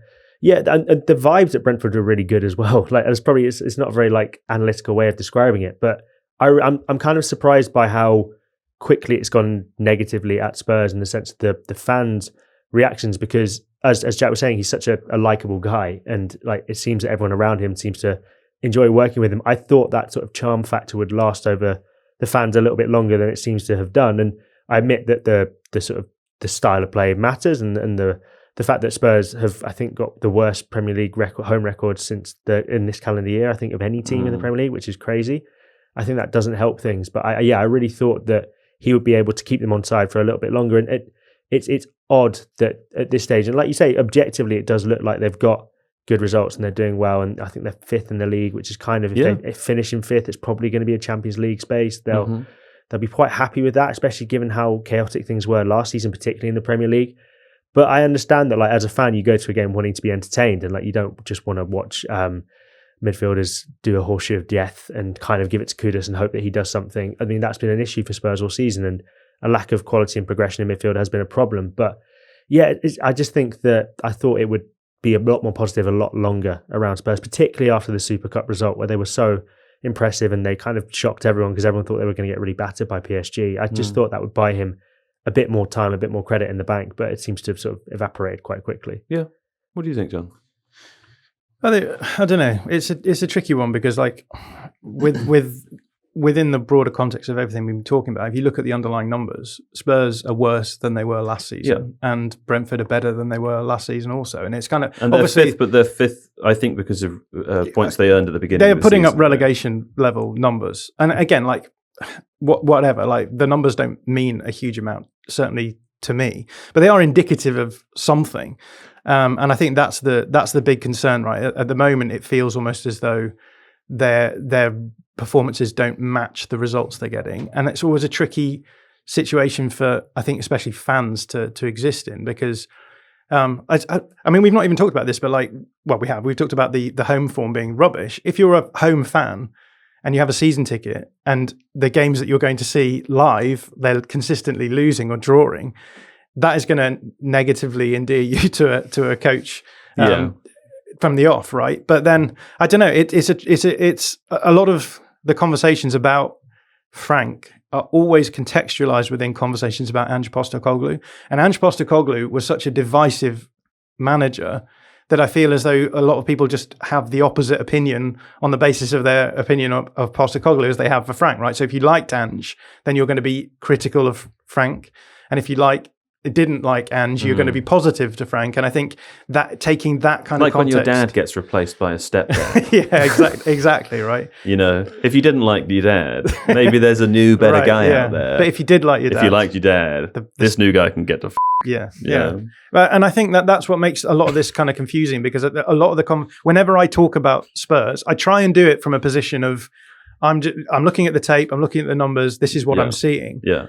the vibes at Brentford were really good as well. Like it's not a very like analytical way of describing it, but I'm kind of surprised by how quickly it's gone negatively at Spurs, in the sense that the fans' reactions, because as Jack was saying, he's such a likable guy, and like it seems that everyone around him seems to enjoy working with him. I thought that sort of charm factor would last over the fans a little bit longer than it seems to have done. And I admit that the sort of the style of play matters, and the fact that Spurs have, I think, got the worst Premier League home record since in this calendar year, I think, of any team in the Premier League, which is crazy. I think that doesn't help things. But I really thought that he would be able to keep them on side for a little bit longer. And it's odd that at this stage, and like you say, objectively, it does look like they've got good results and they're doing well. And I think they're fifth in the league, which is kind of, if they finish in fifth, it's probably going to be a Champions League space. They'll be quite happy with that, especially given how chaotic things were last season, particularly in the Premier League. But I understand that, like, as a fan, you go to a game wanting to be entertained, and like you don't just want to watch midfielders do a horseshoe of death and kind of give it to Kudus and hope that he does something. I mean, that's been an issue for Spurs all season, and a lack of quality and progression in midfield has been a problem. But yeah, I just think that I thought it would be a lot more positive a lot longer around Spurs, particularly after the Super Cup result, where they were so impressive and they kind of shocked everyone because everyone thought they were going to get really battered by PSG. I just thought that would buy him a bit more time, a bit more credit in the bank, but it seems to have sort of evaporated quite quickly. Yeah. What do you think, John? I don't know. It's a tricky one, because like within the broader context of everything we've been talking about, if you look at the underlying numbers, Spurs are worse than they were last season, and Brentford are better than they were last season also. And it's kind of, and obviously they're fifth, I think, because of points they earned at the beginning. They're of the putting season, up relegation level numbers, and again, like whatever, like the numbers don't mean a huge amount, certainly to me, but they are indicative of something. And I think that's the big concern, right? At the moment, it feels almost as though their performances don't match the results they're getting, and it's always a tricky situation for, I think, especially fans to exist in, because I mean, we've not even talked about this, but we've talked about the home form being rubbish. If you're a home fan and you have a season ticket, and the games that you're going to see live, they're consistently losing or drawing, that is going to negatively endear you to a coach from the off, right? But then I don't know. It's a lot of the conversations about Frank are always contextualized within conversations about Ange Postecoglou, and Ange Postecoglou was such a divisive manager that I feel as though a lot of people just have the opposite opinion on the basis of their opinion of Postecoglou as they have for Frank, right? So if you liked Ange, then you're going to be critical of Frank, and if you didn't like Ange, you're going to be positive to Frank. And I think that taking that kind of context, like when your dad gets replaced by a stepdad. Yeah, exactly, right. You know, if you didn't like your dad, maybe there's a new, better guy out there. But if you did like your dad, if you liked your dad, this new guy can get to yeah. And I think that's what makes a lot of this kind of confusing, because a lot of the whenever I talk about Spurs, I try and do it from a position of I'm looking at the tape, I'm looking at the numbers, this is what I'm seeing. Yeah.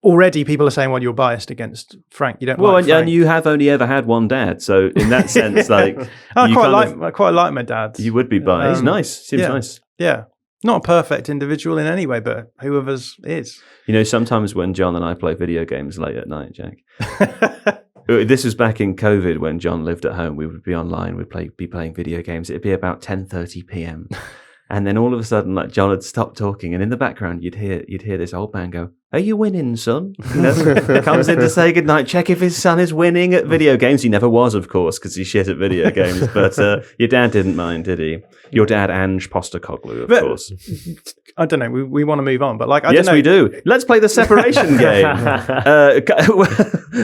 Already people are saying, well, you're biased against Frank. You don't like Frank. And you have only ever had one dad. So in that sense, like... I quite like my dad. You would be biased. He's nice. Seems nice. Yeah. Not a perfect individual in any way, but whoever's is. You know, sometimes when John and I play video games late at night, Jack... This was back in COVID when John lived at home. We would be online. We'd be playing video games. It'd be about 10:30 p.m. And then all of a sudden, like, John had stopped talking, and in the background, you'd hear this old man go, are you winning, son? Comes in to say goodnight, check if his son is winning at video games. He never was, of course, because he's shit at video games. But your dad didn't mind, did he? Your dad, Ange Postecoglou, of course. I don't know. We want to move on, but I don't know. We do. Let's play the separation game.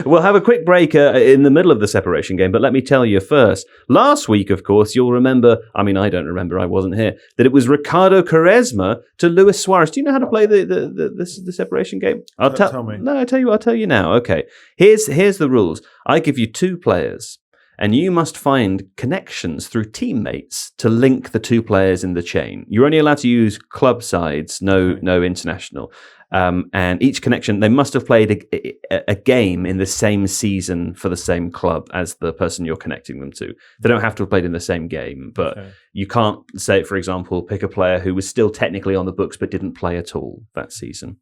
We'll have a quick break in the middle of the separation game, but let me tell you first. Last week, of course, you'll remember, I don't remember, I wasn't here, that it was Ricardo Quaresma to Luis Suarez. Do you know how to play the separation game? Tell me. No, I'll tell you now. Okay. Here's the rules. I give you two players, and you must find connections through teammates to link the two players in the chain. You're only allowed to use club sides, no international. And each connection, they must have played a game in the same season for the same club as the person you're connecting them to. They don't have to have played in the same game, but you can't say, for example, pick a player who was still technically on the books but didn't play at all that season.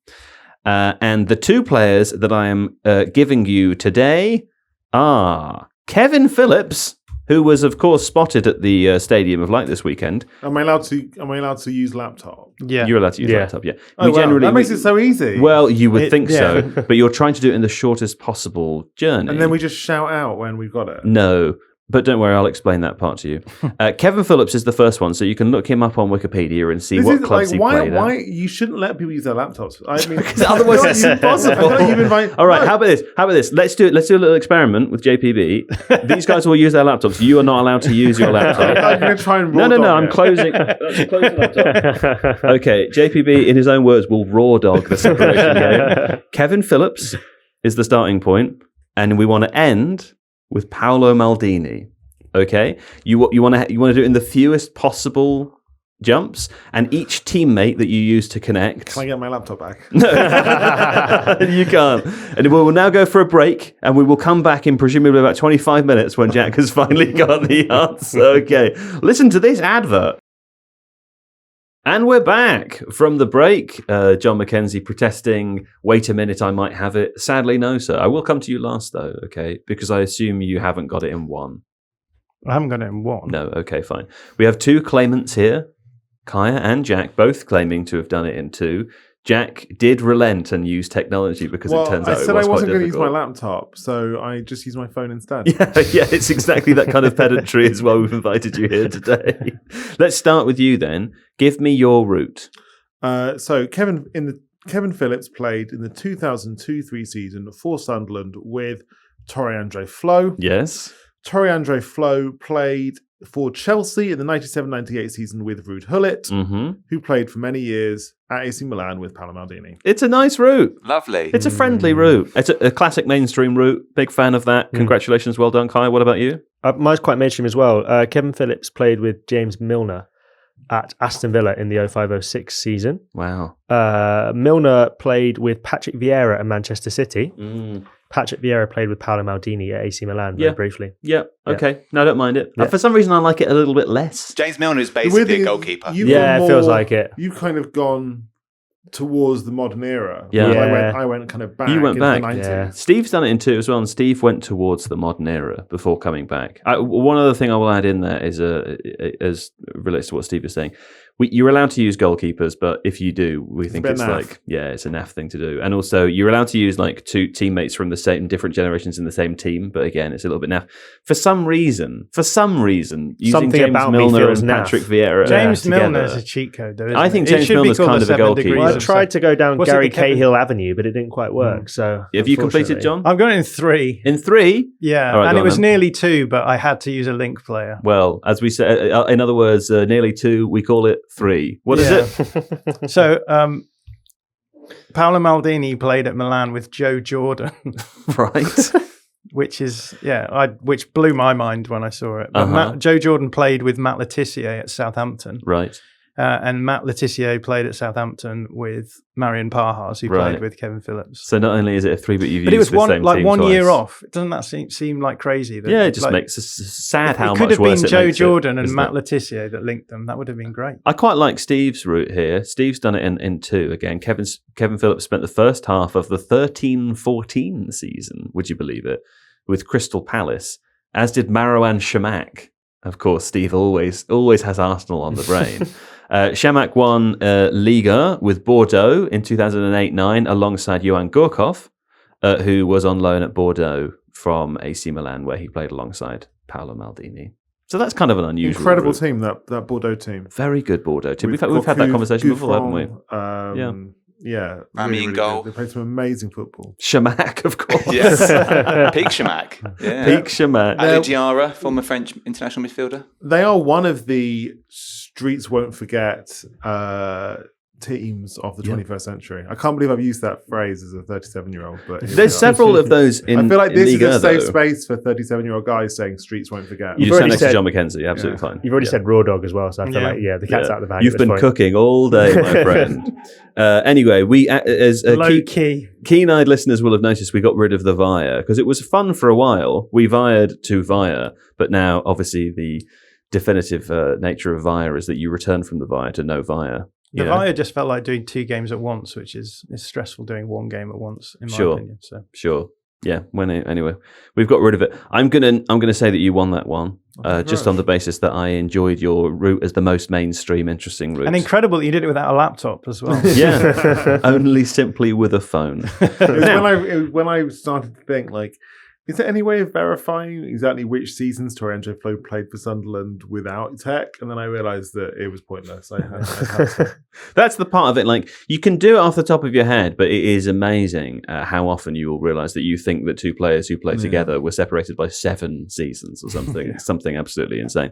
And the two players that I am giving you today are Kevin Phillips, who was, of course, spotted at the Stadium of Light this weekend. Am I allowed to use laptop? Yeah, you're allowed to use laptop. Yeah, that makes it so easy. Well, you would think so, but you're trying to do it in the shortest possible journey. And then we just shout out when we've got it. No. But don't worry, I'll explain that part to you. Kevin Phillips is the first one, so you can look him up on Wikipedia and see what clubs he played at. Why you shouldn't let people use their laptops? Because otherwise it's impossible. All right, how about this? Let's do a little experiment with JPB. These guys will use their laptops. You are not allowed to use your laptop. I'm going to try and No, I'm closing. Close the laptop. Okay, JPB, in his own words, will raw dog the separation game. Kevin Phillips is the starting point, and we want to end with Paolo Maldini. Okay, you want to do it in the fewest possible jumps, and each teammate that you use to connect. Can I get my laptop back? No, you can't. And we will now go for a break, and we will come back in presumably about 25 minutes when Jack has finally got the answer. Okay, listen to this advert. And we're back from the break. Jon Mackenzie protesting, wait a minute, I might have it. Sadly, no, sir. I will come to you last, though, okay? Because I assume you haven't got it in one. I haven't got it in one. No, okay, fine. We have two claimants here, Kaya and Jack, both claiming to have done it in two. Jack did relent and use technology because it turns out it was quite difficult. I said I wasn't going to use my laptop, so I just used my phone instead. Yeah, it's exactly that kind of pedantry as well. We've invited you here today. Let's start with you then. Give me your route. So Kevin Phillips played in the 2002-03 season for Sunderland with Torre Flo. Yes. Torre Flo played for Chelsea in the 97-98 season with Ruud Gullit, who played for many years at AC Milan with Paolo Maldini. It's a nice route. Lovely. It's a friendly route. It's a classic mainstream route. Big fan of that. Congratulations. Well done, Kai. What about you? Mine's quite mainstream as well. Kevin Phillips played with James Milner at Aston Villa in the 05-06 season. Wow. Milner played with Patrick Vieira at Manchester City. Patrick Vieira played with Paolo Maldini at AC Milan very briefly. Yeah, okay. No, I don't mind it. For some reason, I like it a little bit less. James Milner is basically a goalkeeper. It feels like it. You've kind of gone towards the modern era. Yeah. I went kind of back. You went back. The 90s. Yeah. Steve's done it in two as well, and Steve went towards the modern era before coming back. One other thing I will add in there is, as relates to what Steve was saying, you're allowed to use goalkeepers, but if you do, we think it's naff. It's a naff thing to do. And also, you're allowed to use like two teammates from the same different generations in the same team, but again, it's a little bit naff. For some reason, using something James Milner and naff. Patrick Vieira James Milner is a cheat code, though. I think James Milner's kind of a goalkeeper. Well, I tried to go down Gary Cahill Avenue, but it didn't quite work. So, have you completed, John? I've got it in 3. In 3? Yeah, right, and it was nearly 2, but I had to use a link player. Well, as we said, in other words, nearly 2. We call it 3. What is it? So, Paolo Maldini played at Milan with Joe Jordan, right? Which blew my mind when I saw it. But Joe Jordan played with Matt Letizia at Southampton, right? And Matt Letizia played at Southampton with Marion Parhas, who played with Kevin Phillips. So not only is it a 3, but you've used the same team it was 1 twice. year off. Doesn't that seem like crazy? It just makes us sad how much worse it makes it. Could have been Joe Jordan and Matt Letizia that linked them. That would have been great. I quite like Steve's route here. Steve's done it in 2 again. Kevin Phillips spent the first half of the 13-14 season, would you believe it, with Crystal Palace, as did Marouane Chamakh. Of course, Steve always has Arsenal on the brain. Chamakh won Liga with Bordeaux in 2008-9 alongside Johan Gorkov, who was on loan at Bordeaux from AC Milan, where he played alongside Paolo Maldini. So that's kind of an unusual incredible route. team, that Bordeaux team. Very good Bordeaux team. We've had that conversation before, haven't we? Yeah. Rami in goal. Good. They played some amazing football. Chamakh, of course. Yes. Peak Chamakh. Yeah. Peak Chamakh. Ali Diarra, former French international midfielder. They are one of the streets won't forget teams of the 21st century. I can't believe I've used that phrase as a 37-year-old. But there's several of those in I feel like this Liga, is a safe though. space for 37-year-old guys saying streets won't forget. You You've just stand already next to said- Jon Mackenzie, absolutely fine. You've already said raw dog as well, so I feel like the cat's out of the bag. You've at this been point. cooking all day, my friend. Anyway, we as Low key. keen-eyed listeners will have noticed we got rid of the Via because it was fun for a while. We vired to Via, but now obviously the definitive nature of Via is that you return from the Via to no Via. The you know? Via just felt like doing 2 games at once, which is stressful doing 1 game at once, in my opinion. So Sure. Yeah. Anyway, we've got rid of it. I'm gonna say that you won that one, just on the basis that I enjoyed your route as the most mainstream, interesting route. and incredible that you did it without a laptop as well. Yeah, only simply with a phone. It was when I started to think, like, is there any way of verifying exactly which seasons Torrento Flo played for Sunderland without tech? And then I realised that it was pointless. I had to. That's the part of it. Like, you can do it off the top of your head, but it is amazing how often you will realise that you think that 2 players who play together were separated by 7 seasons or something. Something absolutely insane.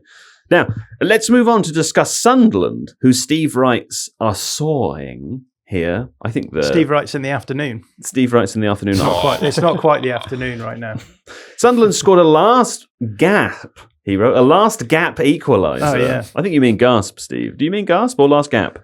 Now, let's move on to discuss Sunderland, who Steve writes are soaring here. I think Steve writes in the afternoon. Steve writes in the afternoon. It's not quite the afternoon right now. Sunderland scored a last gap. He wrote a last gap equaliser. Oh, yeah. I think you mean gasp, Steve. Do you mean gasp or last gap?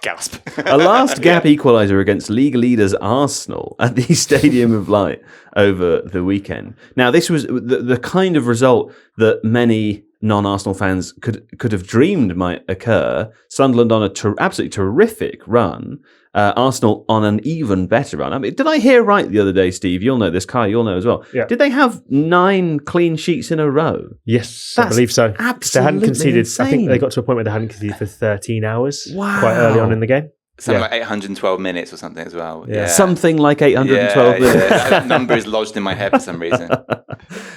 Gasp. A last gap equaliser against league leaders Arsenal at the Stadium of Light over the weekend. Now, this was the kind of result that many non-Arsenal fans could have dreamed might occur. Sunderland on a absolutely terrific run. Arsenal on an even better run. I mean, did I hear right the other day, Steve? You'll know this, Kai, you'll know as well. Yeah. Did they have 9 clean sheets in a row? Yes, That's I believe so. absolutely They hadn't conceded. insane. I think they got to a point where they hadn't conceded for 13 hours. Wow. Quite early on in the game. Something like 812 minutes or something as well. Yeah. Something like 812 minutes. That number is lodged in my head for some reason.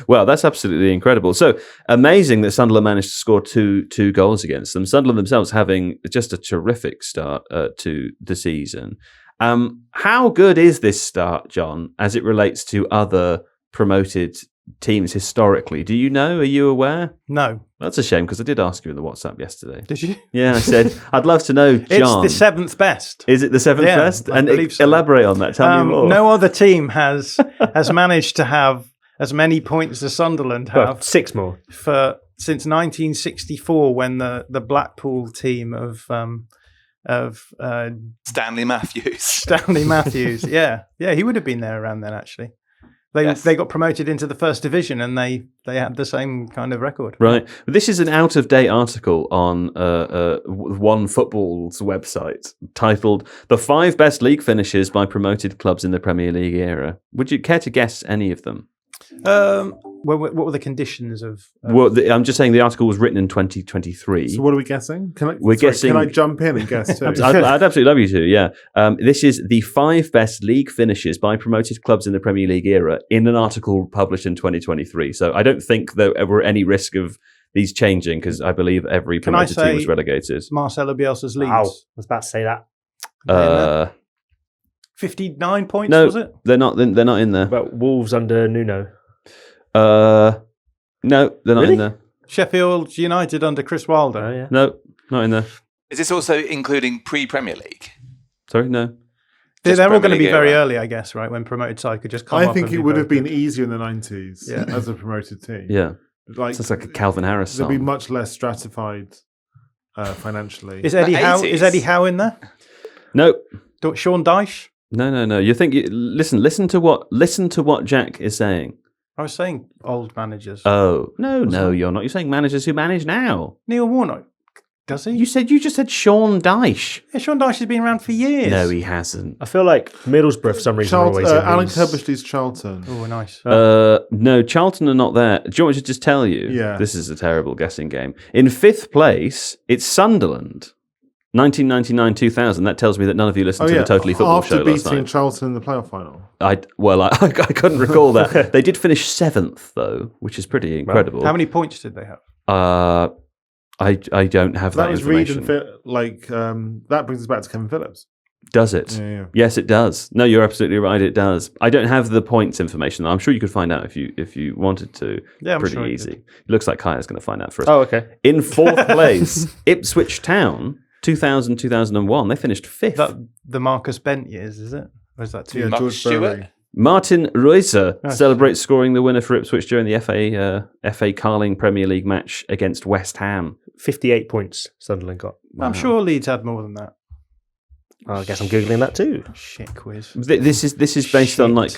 Well, that's absolutely incredible. So amazing that Sunderland managed to score two goals against them. Sunderland themselves having just a terrific start to the season. How good is this start, John, as it relates to other promoted teams historically? Do you know? Are you aware? No. That's a shame because I did ask you in the WhatsApp yesterday. Did you? Yeah, I said, I'd love to know, John. It's the 7th best. Is it the 7th Yeah, best? I And believe so. elaborate on that. Tell me more. No other team has managed to have as many points as Sunderland have Well, 6 more. since 1964, when the Blackpool team of Stanley Matthews. Stanley Matthews, yeah, he would have been there around then. Actually, they got promoted into the 1st division, and they had the same kind of record. Right. This is an out-of-date article on One Football's website titled "The 5 Best League Finishes by Promoted Clubs in the Premier League Era." Would you care to guess any of them? What were the conditions of? Well, I'm just saying the article was written in 2023. So what are we guessing? Guessing. Can I jump in and guess too? I'd absolutely love you to, yeah. This is the 5 best league finishes by promoted clubs in the Premier League era in an article published in 2023. So I don't think there were any risk of these changing because I believe every promoted team was relegated. Marcelo Bielsa's Leeds. Wow, I was about to say that. 59 points, No, was it? they're not in there. About Wolves under Nuno. No, they're not in there. Sheffield United under Chris Wilder. Oh, yeah. No, not in there. Is this also including pre-Premier League? Sorry, no. They're Just all Premier going to be League very era. early, I guess, right? When promoted side could just come I up think and it be would have very been good. easier in the 90s Yeah. as a promoted team. Yeah. Like, It's like a Calvin Harris they'll be song. much less stratified financially. Is Eddie The Howe? 80s. Is Eddie Howe in there? No. Sean Dyche? No. Listen to what Jack is saying. I was saying old managers. Oh, no, you're not. You're saying managers who manage now. Neil Warnock. Does he? You just said Sean Dyche. Yeah, Sean Dyche has been around for years. No, he hasn't. I feel like Middlesbrough for some reason are always in Alan these. Kirbishley's Charlton. Oh, nice. No, Charlton are not there. Do you want me to just tell you? Yeah. This is a terrible guessing game. In 5th place, it's Sunderland. 1999-2000. That tells me that none of you listened to the Totally Football after show last beating night. Charlton in the playoff final. I couldn't recall that. They did finish 7th though, which is pretty incredible. How many points did they have? I don't have that was Reed information. and that brings us back to Kevin Phillips. Does it? Yeah. Yes, it does. No, you're absolutely right. It does. I don't have the points information. I'm sure you could find out if you wanted to. Yeah, I'm pretty sure easy. It looks like Kaya's going to find out for us. Oh, okay. In 4th place, Ipswich Town, 2000-2001. They finished 5th. The Marcus Bent years, is it? Or is that too? Yeah, Mark George Stewart? Burley. Martin Reuser Oh, celebrates scoring the winner for Ipswich during the FA Carling Premier League match against West Ham. 58 points Sunderland got. I'm sure Leeds had more than that. I guess I'm Googling that too. Shit quiz. This is based on like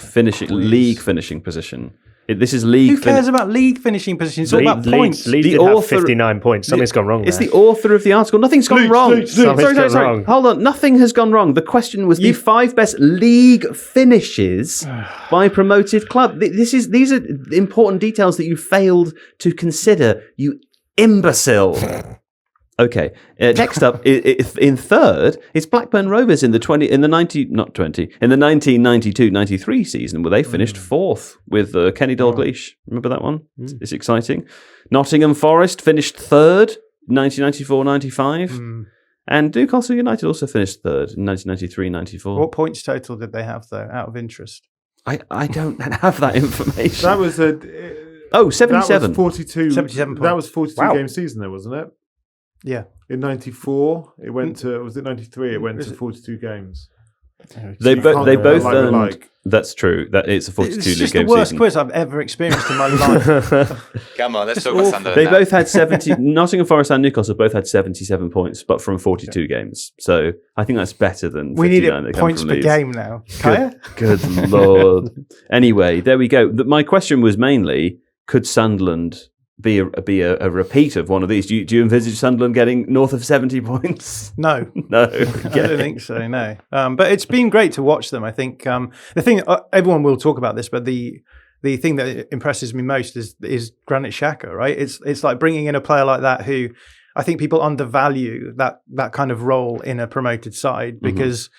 league finishing position. This is league. Who cares about league finishing positions? It's all about points. Leeds did have 59 points. Something's gone wrong It's there. the author of the article. Nothing's gone wrong. Something's gone wrong. Hold on. Nothing has gone wrong. The question was the 5 best league finishes by promoted club. These are important details that you failed to consider, you imbecile. Okay. Next up, in 3rd, it's Blackburn Rovers in the 1992-93 season, where they finished 4th with Kenny Dalglish. Remember that one? It's exciting. Nottingham Forest finished 3rd, 1994-95, and Newcastle United also finished 3rd in 1993-94. What points total did they have, though, out of interest? I don't have that information. That was 77. That was 42. 77 That was 42 Wow. game season, though, wasn't it? Yeah. In 94, it went to, was it 93? It went to 42 games. They You can't both like for earned. like. That's true. That it's a 42 It's league just game the worst season. quiz I've ever experienced in my life. Come on, let's talk about Sunderland. They now. both had 70. Nottingham Forest and Newcastle both had 77 points, but from 42 games. So I think that's better than 59 We need that it come points from per Leeds. game now. Kaya? Good lord. Anyway, there we go. My question was mainly: could Sunderland be a repeat of one of these? Do you envisage Sunderland getting north of 70 points? No. No. I don't think so, no. But it's been great to watch them. I think the thing, everyone will talk about this, but the thing that impresses me most is Granit Xhaka, right? It's like bringing in a player like that who I think people undervalue that kind of role in a promoted side because,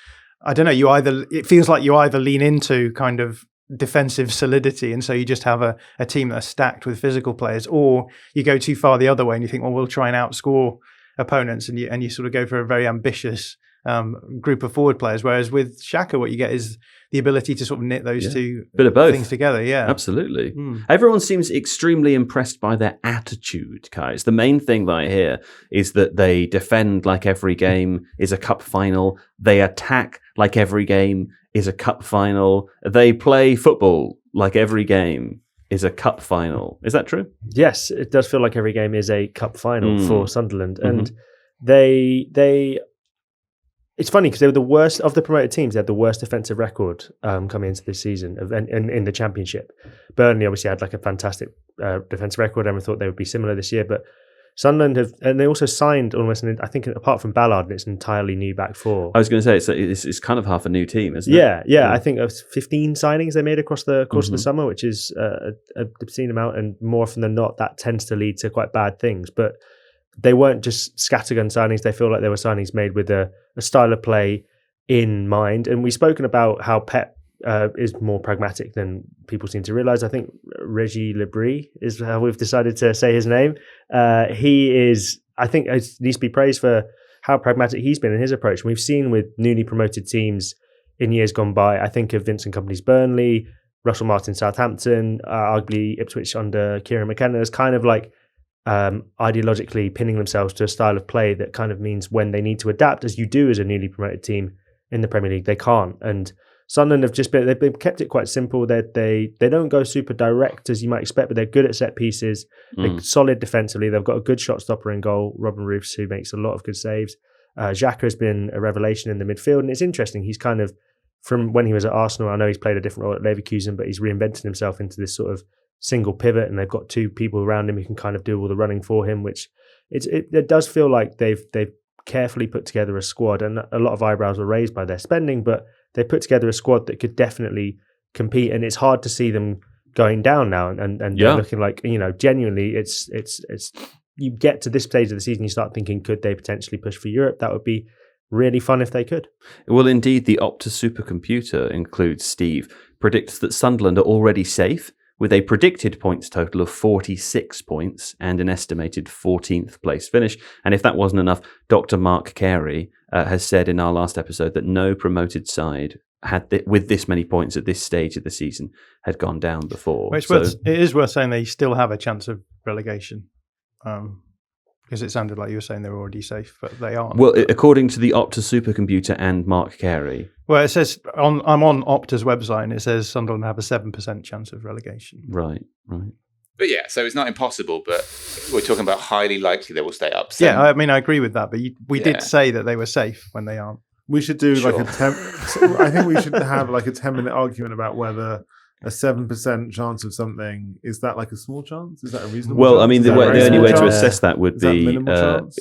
I don't know, it feels like you either lean into kind of defensive solidity and so you just have a team that's stacked with physical players, or you go too far the other way and you think, well, we'll try and outscore opponents and you sort of go for a very ambitious group of forward players, whereas with Xhaka what you get is the ability to sort of knit those two Bit of both. things together. Yeah, Absolutely. Everyone seems extremely impressed by their attitude, guys. The main thing that I hear is that they defend like every game is a cup final. They attack like every game is a cup final. They play football like every game is a cup final. Is that true? Yes, it does feel like every game is a cup final for Sunderland, and they. It's funny because they were the worst of the promoted teams. They had the worst defensive record coming into this season in the Championship. Burnley obviously had like a fantastic defensive record. Everyone thought they would be similar this year, but Sunderland and they also signed almost, I think, apart from Ballard, it's an entirely new back four. I was going to say it's kind of half a new team, isn't it? Yeah. I think it was 15 signings they made across the course of the summer, which is an obscene amount, and more often than not, that tends to lead to quite bad things. But they weren't just scattergun signings. They feel like they were signings made with a style of play in mind. And we've spoken about how Pep is more pragmatic than people seem to realise. I think Reggie Lebris is how we've decided to say his name. He is, I think, needs to be praised for how pragmatic he's been in his approach. And we've seen with newly promoted teams in years gone by, I think of Vincent Kompany's Burnley, Russell Martin Southampton, arguably Ipswich under Kieran McKenna, as kind of like ideologically pinning themselves to a style of play that kind of means when they need to adapt, as you do as a newly promoted team in the Premier League, they can't. And Sunderland have they've kept it quite simple. They don't go super direct as you might expect, but they're good at set pieces. They're solid defensively. They've got a good shot stopper in goal, Robin Roofs, who makes a lot of good saves. Xhaka has been a revelation in the midfield, and it's interesting. He's kind of, from when he was at Arsenal, I know he's played a different role at Leverkusen, but he's reinvented himself into this sort of single pivot, and they've got two people around him who can kind of do all the running for him, which it does feel like they've carefully put together a squad, and a lot of eyebrows were raised by their spending, but they put together a squad that could definitely compete, and it's hard to see them going down now, and they're looking like, genuinely, it's you get to this stage of the season, you start thinking, could they potentially push for Europe? That would be really fun if they could. Well, indeed, the Opta supercomputer, includes Steve, predicts that Sunderland are already safe, with a predicted points total of 46 points and an estimated 14th place finish. And if that wasn't enough, Dr. Mark Carey has said in our last episode that no promoted side with this many points at this stage of the season had gone down before. It is worth saying they still have a chance of relegation. Because it sounded like you were saying they were already safe, but they aren't. Well, according to the Opta supercomputer and Mark Carey. Well, it says, I'm on Opta's website, and it says Sunderland have a 7% chance of relegation. Right. But yeah, so it's not impossible, but we're talking about highly likely they will stay up. So, yeah, I mean, I agree with that, but we did say that they were safe when they aren't. We should do like I think we should have like a 10-minute argument about whether a 7% chance of something, is that like a small chance? Is that a reasonable chance? I mean, the only way to assess that would be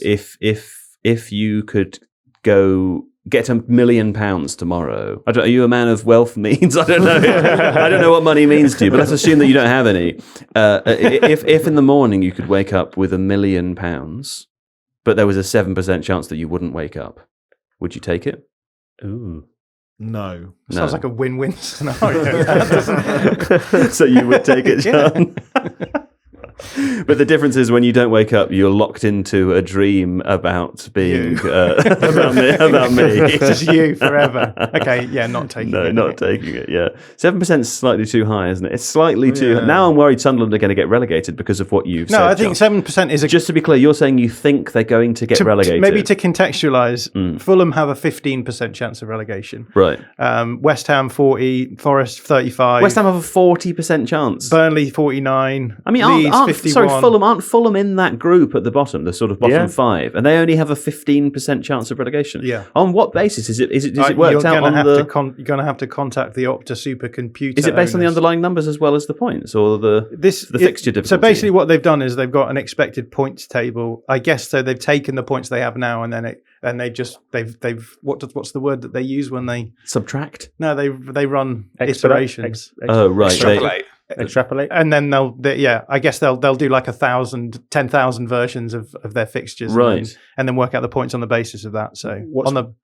if you could go get £1 million tomorrow. Are you a man of wealth means? I don't know. I don't know what money means to you, but let's assume that you don't have any. If in the morning you could wake up with £1 million, but there was a 7% chance that you wouldn't wake up, would you take it? Ooh. No. Sounds like a win-win scenario. So you would take it, John? But the difference is when you don't wake up, you're locked into a dream about being about me. It's just you forever. Okay, yeah, not taking it. No, not taking it. Yeah, 7% is slightly too high, isn't it? It's slightly too. Now I'm worried Sunderland are going to get relegated because of what you've said. No, I think John. 7% is Just to be clear, you're saying you think they're going to get relegated. Maybe to contextualise, Fulham have a 15% chance of relegation. Right. West Ham 40, Forest 35. West Ham have a 40% chance. Burnley 49. I mean, Leeds 51. aren't Fulham in that group at the bottom, the sort of bottom five, and they only have a 15% chance of relegation? Yeah. On what basis is it? Is it worked out on you're going to have to contact the Opta supercomputer. Is it based on the underlying numbers as well as the points, or the fixture difficulty? So basically, what they've done is they've got an expected points table. I guess so. They've taken the points they have now, and then what's the word that they use when they subtract? No, they run iterations. Oh, right. Extrapolate, and then I guess they'll do like 10,000 versions of their fixtures, right, and then work out the points on the basis of that. So on the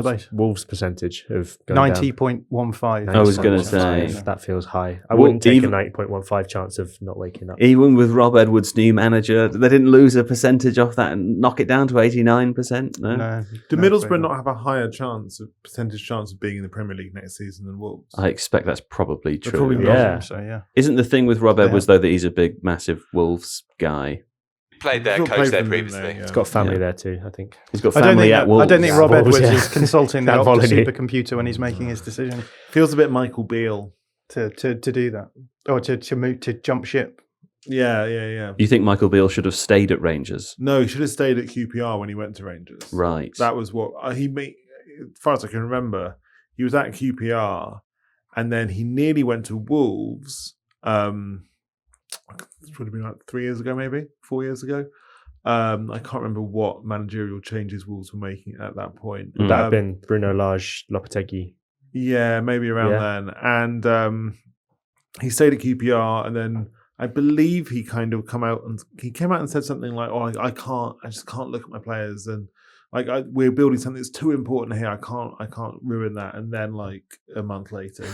base, Wolves' percentage of 90.15. I was going to say that feels high. I wouldn't take a 90.15 chance of not waking up. Even with Rob Edwards' new manager, they didn't lose a percentage off that and knock it down to 89%. No. Do Middlesbrough not have a higher percentage chance of being in the Premier League next season than Wolves? I expect that's probably true. Probably yeah. Isn't the thing with Rob Edwards though that he's a big, massive Wolves guy? Played there, coached there previously. He's got family there too, I think. He's got family at Wolves. I don't think Rob Edwards is consulting the Opta supercomputer when he's making his decision. Feels a bit Michael Beale to do that, or to move to jump ship. Yeah. You think Michael Beale should have stayed at Rangers? No, he should have stayed at QPR when he went to Rangers. Right. That was what he made. As far as I can remember, he was at QPR, and then he nearly went to Wolves. It would have been like 3 years ago, maybe 4 years ago. I can't remember what managerial changes Wolves were making at that point. Would that have been Bruno Lage, Lopetegui? Yeah, maybe around then. And he stayed at QPR, and then I believe he kind of came out and said something like, "Oh, I just can't look at my players, and we're building something that's too important here. I can't ruin that." And then like a month later,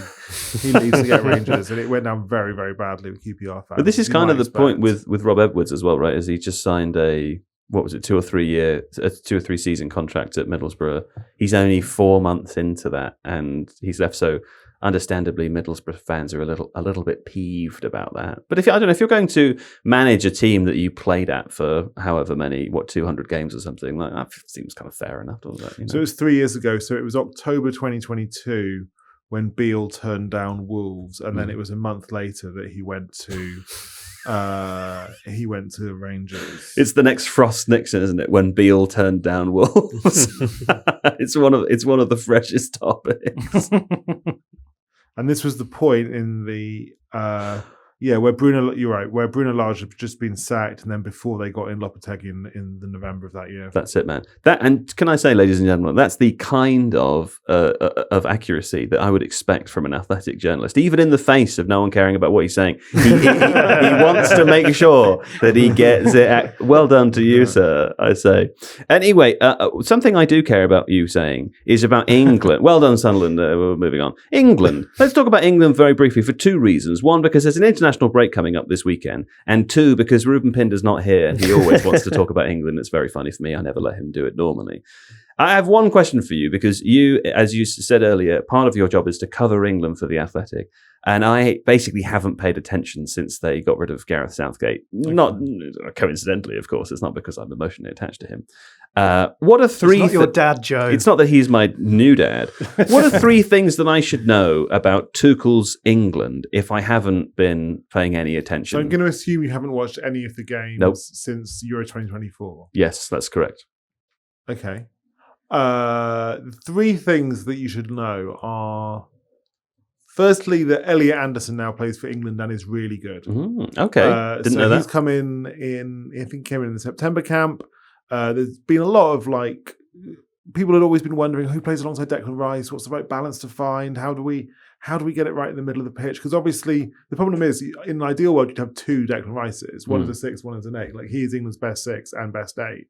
he leaves to get Rangers, and it went down very, very badly with QPR fans. But this is kind of the point with Rob Edwards as well, right? As he just signed a 2 or 3 season contract at Middlesbrough. He's only 4 months into that, and he's left. So understandably, Middlesbrough fans are a little bit peeved about that. But if you're going to manage a team that you played at for however many 200 games or something, like that seems kind of fair enough, doesn't it? You know? So it was 3 years ago. So it was October 2022 when Beale turned down Wolves, and then it was a month later that he went to Rangers. It's the next Frost Nixon, isn't it? When Beale turned down Wolves. It's one of the freshest topics. And this was the point in the Yeah, where Bruno, you're right, where Bruno Lage had just been sacked, and then before they got in Lopetegui in the November of that year. That's it, man. And can I say, ladies and gentlemen, that's the kind of accuracy that I would expect from an athletic journalist, even in the face of no one caring about what he's saying. He wants to make sure that he gets it. Well done to you, sir, I say. Anyway, something I do care about you saying is about England. Well done, Sunderland. We're moving on. England. Let's talk about England very briefly for two reasons. One, because there's an international break coming up this weekend, and two, because Ruben Pinder's not here and he always wants to talk about England. It's very funny for me. I never let him do it normally. I have one question for you, because you, as you said earlier, part of your job is to cover England for The Athletic, and I basically haven't paid attention since they got rid of Gareth Southgate. Not coincidentally, of course. It's not because I'm emotionally attached to him. What are three? It's not your dad, Joe. It's not that he's my new dad. What are three things that I should know about Tuchel's England if I haven't been paying any attention? So I'm going to assume you haven't watched any of the games since Euro 2024. Yes, that's correct. Okay. Three things that you should know are, firstly, that Elliot Anderson now plays for England and is really good. Okay, didn't know that. He's come in I think came in the September camp. There's been a lot of people had always been wondering who plays alongside Declan Rice, what's the right balance to find, how do we get it right in the middle of the pitch? Because obviously the problem is, in an ideal world, you'd have two Declan Rices, one as a 6, one as an 8. Like, he is England's best 6 and best 8.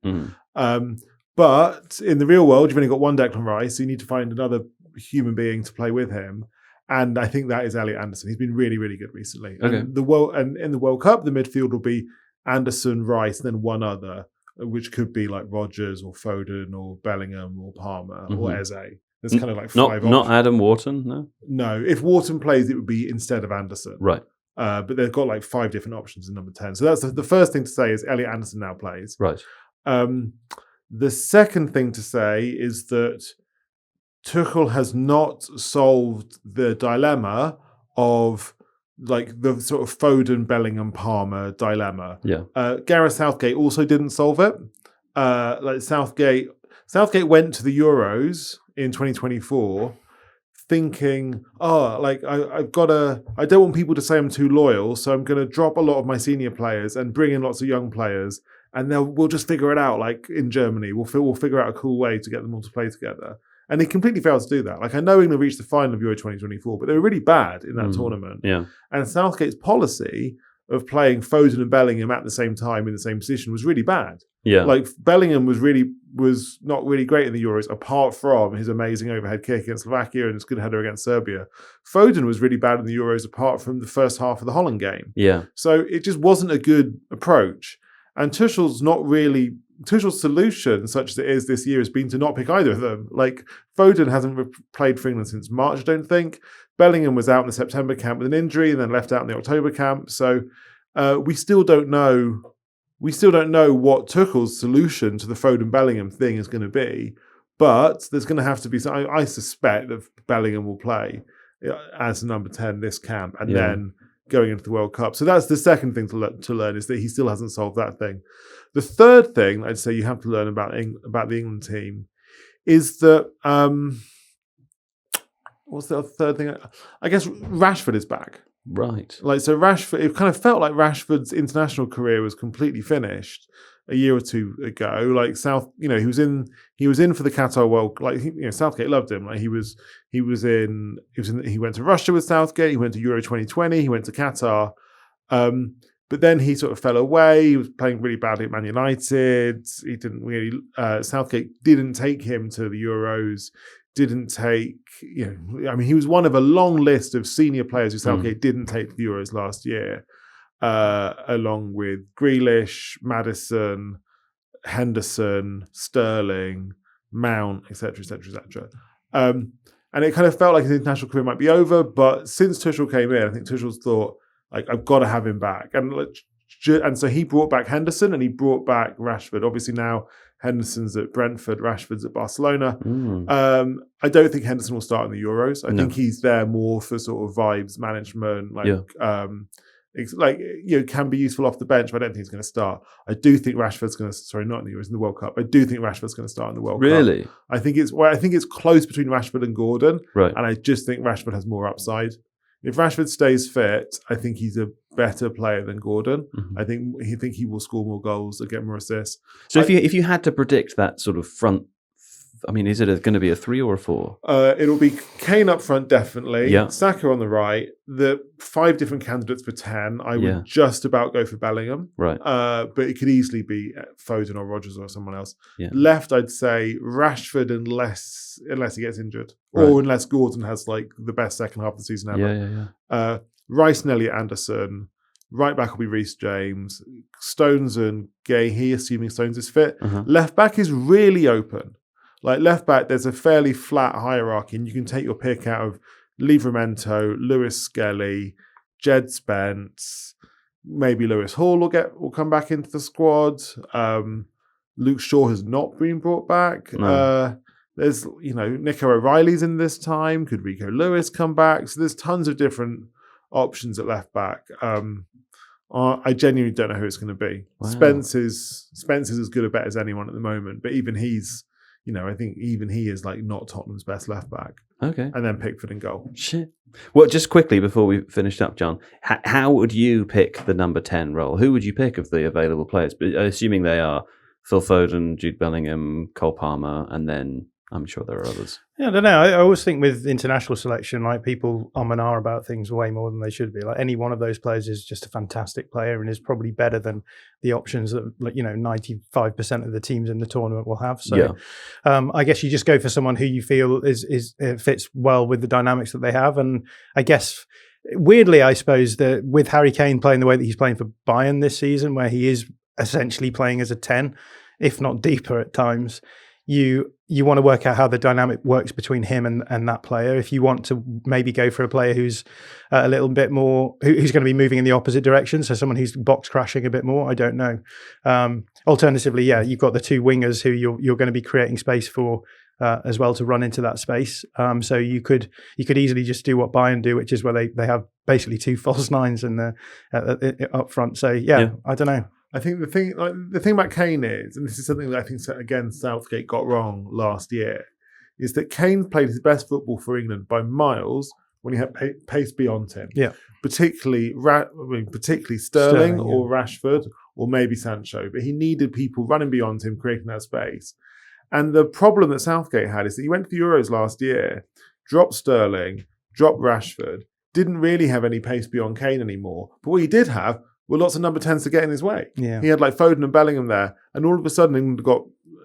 But in the real world, you've only got one Declan Rice, so you need to find another human being to play with him. And I think that is Elliot Anderson. He's been really, really good recently. Okay. And in the World Cup, the midfield will be Anderson, Rice, then one other, which could be like Rodgers or Foden or Bellingham or Palmer or Eze. There's kind of like five options. Not Adam Wharton, no? No. If Wharton plays, it would be instead of Anderson. Right. But they've got like 5 different options in number 10. So that's the first thing to say is Elliot Anderson now plays. Right. The second thing to say is that Tuchel has not solved the dilemma of like the sort of Foden, Bellingham, Palmer dilemma. Yeah. Gareth Southgate also didn't solve it. Southgate went to the Euros in 2024 thinking, I don't want people to say I'm too loyal, so I'm going to drop a lot of my senior players and bring in lots of young players, and we'll just figure it out. Like in Germany, we'll figure out a cool way to get them all to play together. And he completely failed to do that. Like, I know England reached the final of Euro 2024, but they were really bad in that tournament. Yeah. And Southgate's policy of playing Foden and Bellingham at the same time in the same position was really bad. Yeah. Like, Bellingham was not really great in the Euros, apart from his amazing overhead kick against Slovakia and his good header against Serbia. Foden was really bad in the Euros, apart from the first half of the Holland game. Yeah. So it just wasn't a good approach. And Tuchel's solution, such as it is this year, has been to not pick either of them. Like, Foden hasn't played for England since March, I don't think. Bellingham was out in the September camp with an injury and then left out in the October camp. So we still don't know what Tuchel's solution to the Foden-Bellingham thing is going to be. But there's going to have to be some. I suspect that Bellingham will play as number 10 this camp, and then going into the World Cup. So that's the second thing to learn, is that he still hasn't solved that thing. The third thing I'd say you have to learn about the England team is that, what's the third thing? I guess Rashford is back. Right. Like, so Rashford, it kind of felt like Rashford's international career was completely finished a year or two ago. Like, he was in for the Qatar World. Like, Southgate loved him. Like, he went to Russia with Southgate. He went to Euro 2020. He went to Qatar. But then he sort of fell away. He was playing really badly at Man United. He didn't really. Southgate didn't take him to the Euros. Didn't take. He was one of a long list of senior players who Southgate didn't take to the Euros last year. Along with Grealish, Maddison, Henderson, Sterling, Mount, etc., etc., etc. And it kind of felt like his international career might be over. But since Tuchel came in, I think Tuchel's thought, like, I've got to have him back. And so he brought back Henderson and he brought back Rashford. Obviously now Henderson's at Brentford, Rashford's at Barcelona. I don't think Henderson will start in the Euros. I think he's there more for sort of vibes management, can be useful off the bench, but I don't think he's going to start. I do think Rashford's going to, not in the Euros, in the World Cup. I do think Rashford's going to start in the World Cup. Really? I think it's close between Rashford and Gordon. Right. And I just think Rashford has more upside. If Rashford stays fit, I think he's a better player than Gordon. I think he will score more goals and get more assists. So if you had to predict that sort of front, I mean, is it going to be a 3 or a 4? It'll be Kane up front, definitely. Yeah. Saka on the right. The 5 different candidates for 10. I would just about go for Bellingham. Right. But it could easily be Foden or Rodgers or someone else. Yeah. Left, I'd say Rashford unless he gets injured. Or unless Gordon has like the best second half of the season ever. Yeah. Rice and Elliot Anderson. Right back will be Reece James. Stones and Gahey, assuming Stones is fit. Left back is really open. Like left back, there's a fairly flat hierarchy, and you can take your pick out of Livramento, Lewis Skelly, Jed Spence, maybe Lewis Hall will come back into the squad. Luke Shaw has not been brought back. No. There's Nico O'Reilly's in this time. Could Rico Lewis come back? So there's tons of different options at left back. I genuinely don't know who it's going to be. Wow. Spence is as good a bet as anyone at the moment, but even he's. I think even he is like not Tottenham's best left back. Okay. And then Pickford in goal. Shit. Well, just quickly before we finished up, John, how would you pick the number 10 role? Who would you pick of the available players? Assuming they are Phil Foden, Jude Bellingham, Cole Palmer, and then I'm sure there are others. Yeah, I don't know. I always think with international selection, like people and ah about things way more than they should be. Like any one of those players is just a fantastic player and is probably better than the options that 95% of the teams in the tournament will have. So I guess you just go for someone who you feel is fits well with the dynamics that they have. And I guess weirdly, I suppose that with Harry Kane playing the way that he's playing for Bayern this season, where he is essentially playing as a 10, if not deeper at times. You want to work out how the dynamic works between him and that player. If you want to maybe go for a player who's a little bit more, who's going to be moving in the opposite direction, so someone who's box crashing a bit more, I don't know. Alternatively, you've got the 2 wingers who you're going to be creating space for as well to run into that space. So you could easily just do what Bayern do, which is where they have basically 2 false nines in up front. So I don't know. I think the thing about Kane is, and this is something that I think again Southgate got wrong last year, is that Kane played his best football for England by miles when he had pace beyond him. Yeah, particularly Sterling or Rashford or maybe Sancho, but he needed people running beyond him, creating that space. And the problem that Southgate had is that he went to the Euros last year, dropped Sterling, dropped Rashford, didn't really have any pace beyond Kane anymore. But what he did have were lots of number 10s to get in his way. Yeah. He had like Foden and Bellingham there, and all of a sudden England got,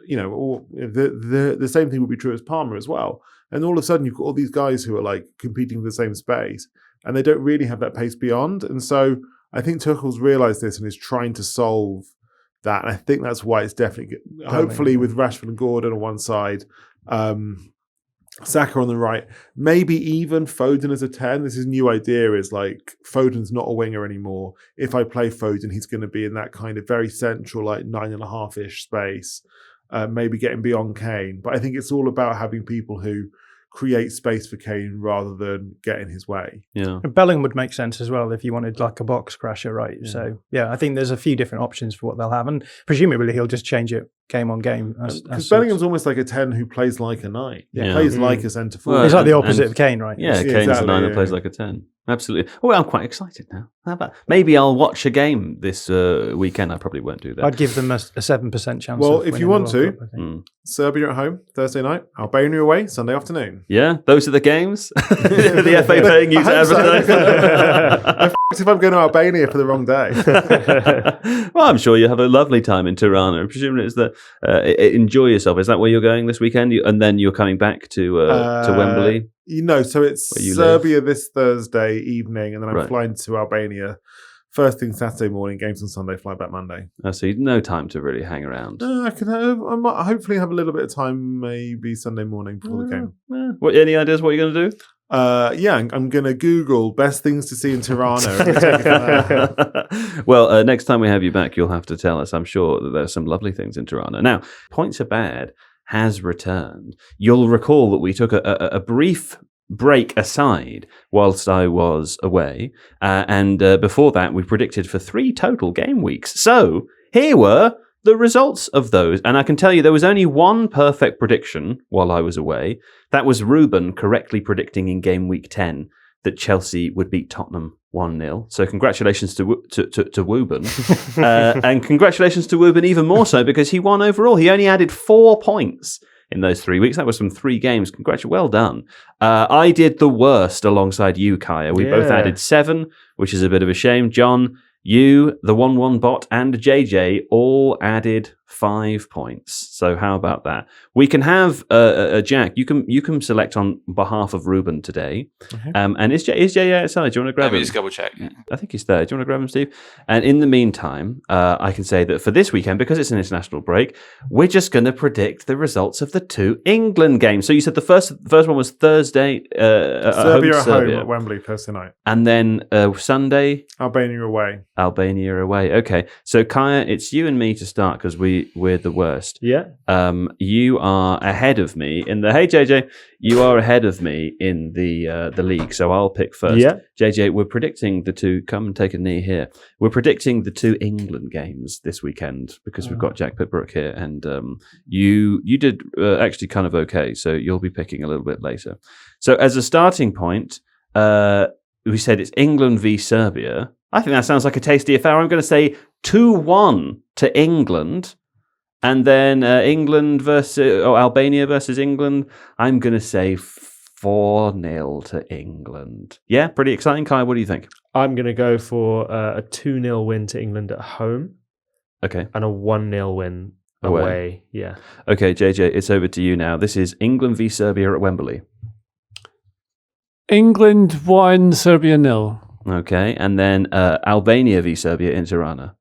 the same thing would be true as Palmer as well. And all of a sudden you've got all these guys who are like competing for the same space, and they don't really have that pace beyond. And so I think Tuchel's realised this and is trying to solve that. And I think that's why it's definitely, hopefully with Rashford and Gordon on one side, Saka on the right, maybe even Foden as a 10. This is a new idea, is like Foden's not a winger anymore. If I play Foden, he's going to be in that kind of very central, like 9.5-ish space, maybe getting beyond Kane. But I think it's all about having people who create space for Kane rather than get in his way. Yeah. Bellingham would make sense as well if you wanted like a box crasher, right? Yeah. So I think there's a few different options for what they'll have, and presumably he'll just change it game on game. Because Bellingham's almost like a 10 who plays like a 9. Yeah. Plays like a centre forward. He's like the opposite of Kane, right? Yeah, Kane's a 9 that plays like a 10. Absolutely. Well, I'm quite excited now. How about maybe I'll watch a game this weekend. I probably won't do that. I'd give them a 7% chance. Well, if you want to, Serbia at home Thursday night, Albania away Sunday afternoon. Yeah, those are the games. The FA paying you to advertise. If I'm going to Albania for the wrong day. Well, I'm sure you have a lovely time in Tirana. Presumably, it's enjoy yourself. Is that where you're going this weekend? And then you're coming back to Wembley. So it's Serbia this Thursday evening, and then I'm flying to Albania first thing Saturday morning. Games on Sunday, fly back Monday. So no time to really hang around. I might hopefully have a little bit of time, maybe Sunday morning before the game. Any ideas what you're going to do? I'm going to Google best things to see in Tirana. Well, next time we have you back, you'll have to tell us. I'm sure that there's some lovely things in Tirana. Now, Points Are Bad has returned. You'll recall that we took a brief break aside whilst I was away, and before that we predicted for 3 total game weeks. So here were the results of those, and I can tell you there was only one perfect prediction while I was away. That was Ruben correctly predicting in game week 10 that Chelsea would beat Tottenham 1-0. So congratulations to Wooben. And congratulations to Wooben even more so because he won overall. He only added 4 points in those 3 weeks. That was from 3 games. Congratulations. Well done. I did the worst alongside you, Kaya. We both added 7, which is a bit of a shame. John, you, the 1-1 bot, and JJ all added 5 points. So how about that? We can have Jack. You can select on behalf of Ruben today. And is Jay outside? Do you want to grab him? Let me just double check. I think he's there. Do you want to grab him, Steve? And in the meantime, I can say that for this weekend, because it's an international break, we're just going to predict the results of the 2 England games. So you said the first one was Thursday. Serbia at home at Wembley Thursday night. And then Sunday, Albania away. Albania away. Okay, so Kaya, it's you and me to start because we're the worst. Yeah. You are ahead of me in the. Hey JJ, you are ahead of me in the league. So I'll pick first. Yeah. JJ, we're predicting the 2. Come and take a knee here. We're predicting the 2 England games this weekend because we've got Jack Pitt-Brooke here, and you did actually kind of okay. So you'll be picking a little bit later. So as a starting point, we said it's England v Serbia. I think that sounds like a tasty affair. I'm going to say 2-1 to England. And then Albania versus England. I'm going to say 4-0 to England. Yeah, pretty exciting. Kai, what do you think? I'm going to go for a 2-0 win to England at home. Okay. And a 1-0 win away. Yeah. Okay, JJ, it's over to you now. This is England v Serbia at Wembley. England 1, Serbia 0. Okay, and then Albania v Serbia in Tirana.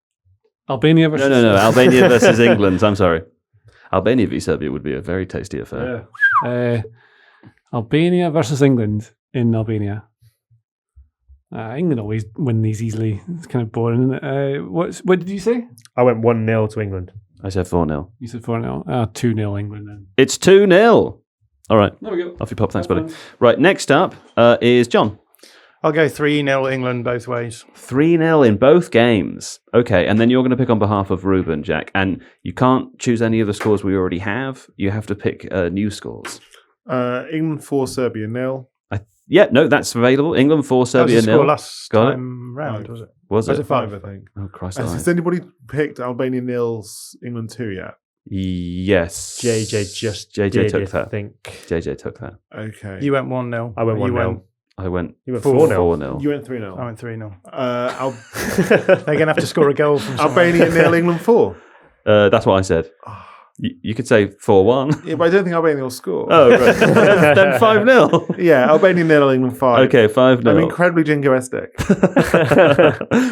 Albania versus... No. Albania versus England. I'm sorry. Albania v Serbia would be a very tasty affair. Yeah. Albania versus England in Albania. England always win these easily. It's kind of boring. What did you say? I went 1-0 to England. I said 4-0. You said 4-0. 2-0 England then. It's 2-0. All right. There we go. Off you pop. Thanks, buddy. Right, next up is John. I'll go 3-0 England both ways. 3-0 in both games. Okay, and then you're going to pick on behalf of Ruben, Jack. And you can't choose any of the scores we already have. You have to pick new scores. England 4, Serbia 0. Yeah, no, that's available. England 4, Serbia 0. That was the score last time round, was it? Was it? 5, I think. Oh, Christ. Has anybody picked Albania 0, England 2 yet? Yes. JJ took that. I think. JJ took that. Okay. You went 1-0. I went 1-0. I went. You went 4-0. 4-0. You went 3-0. I went 3-0. They're going to have to score a goal from Albania 0, England 4. That's what I said. You could say 4-1. Yeah, but I don't think Albania will score. Oh, right. Then 5-0. Yeah, Albania 0, England 5. Okay, 5-0. I'm incredibly jingoistic.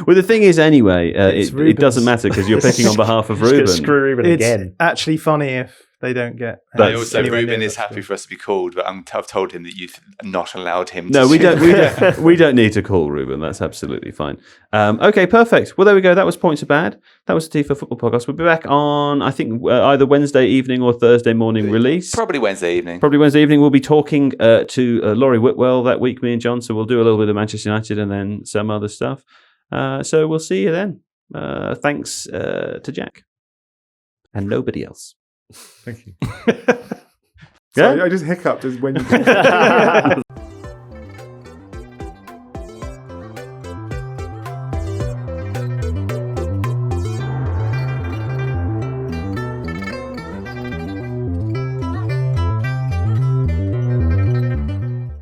Well, the thing is, anyway, it doesn't matter because you're picking on behalf of Ruben. Screw Ruben again. It's actually funny if they don't get... Also, Ruben is happy for us to be called, but I've told him that you've not allowed him to... No, we don't need to call Ruben. That's absolutely fine. Okay, perfect. Well, there we go. That was Points Are Bad. That was the Tifo Football Podcast. We'll be back on, I think, either Wednesday evening or Thursday morning release. Probably Wednesday evening. We'll be talking to Laurie Whitwell that week, me and John, so we'll do a little bit of Manchester United and then some other stuff. So we'll see you then. Thanks to Jack. And nobody else. Thank you. Sorry, I just hiccuped as when you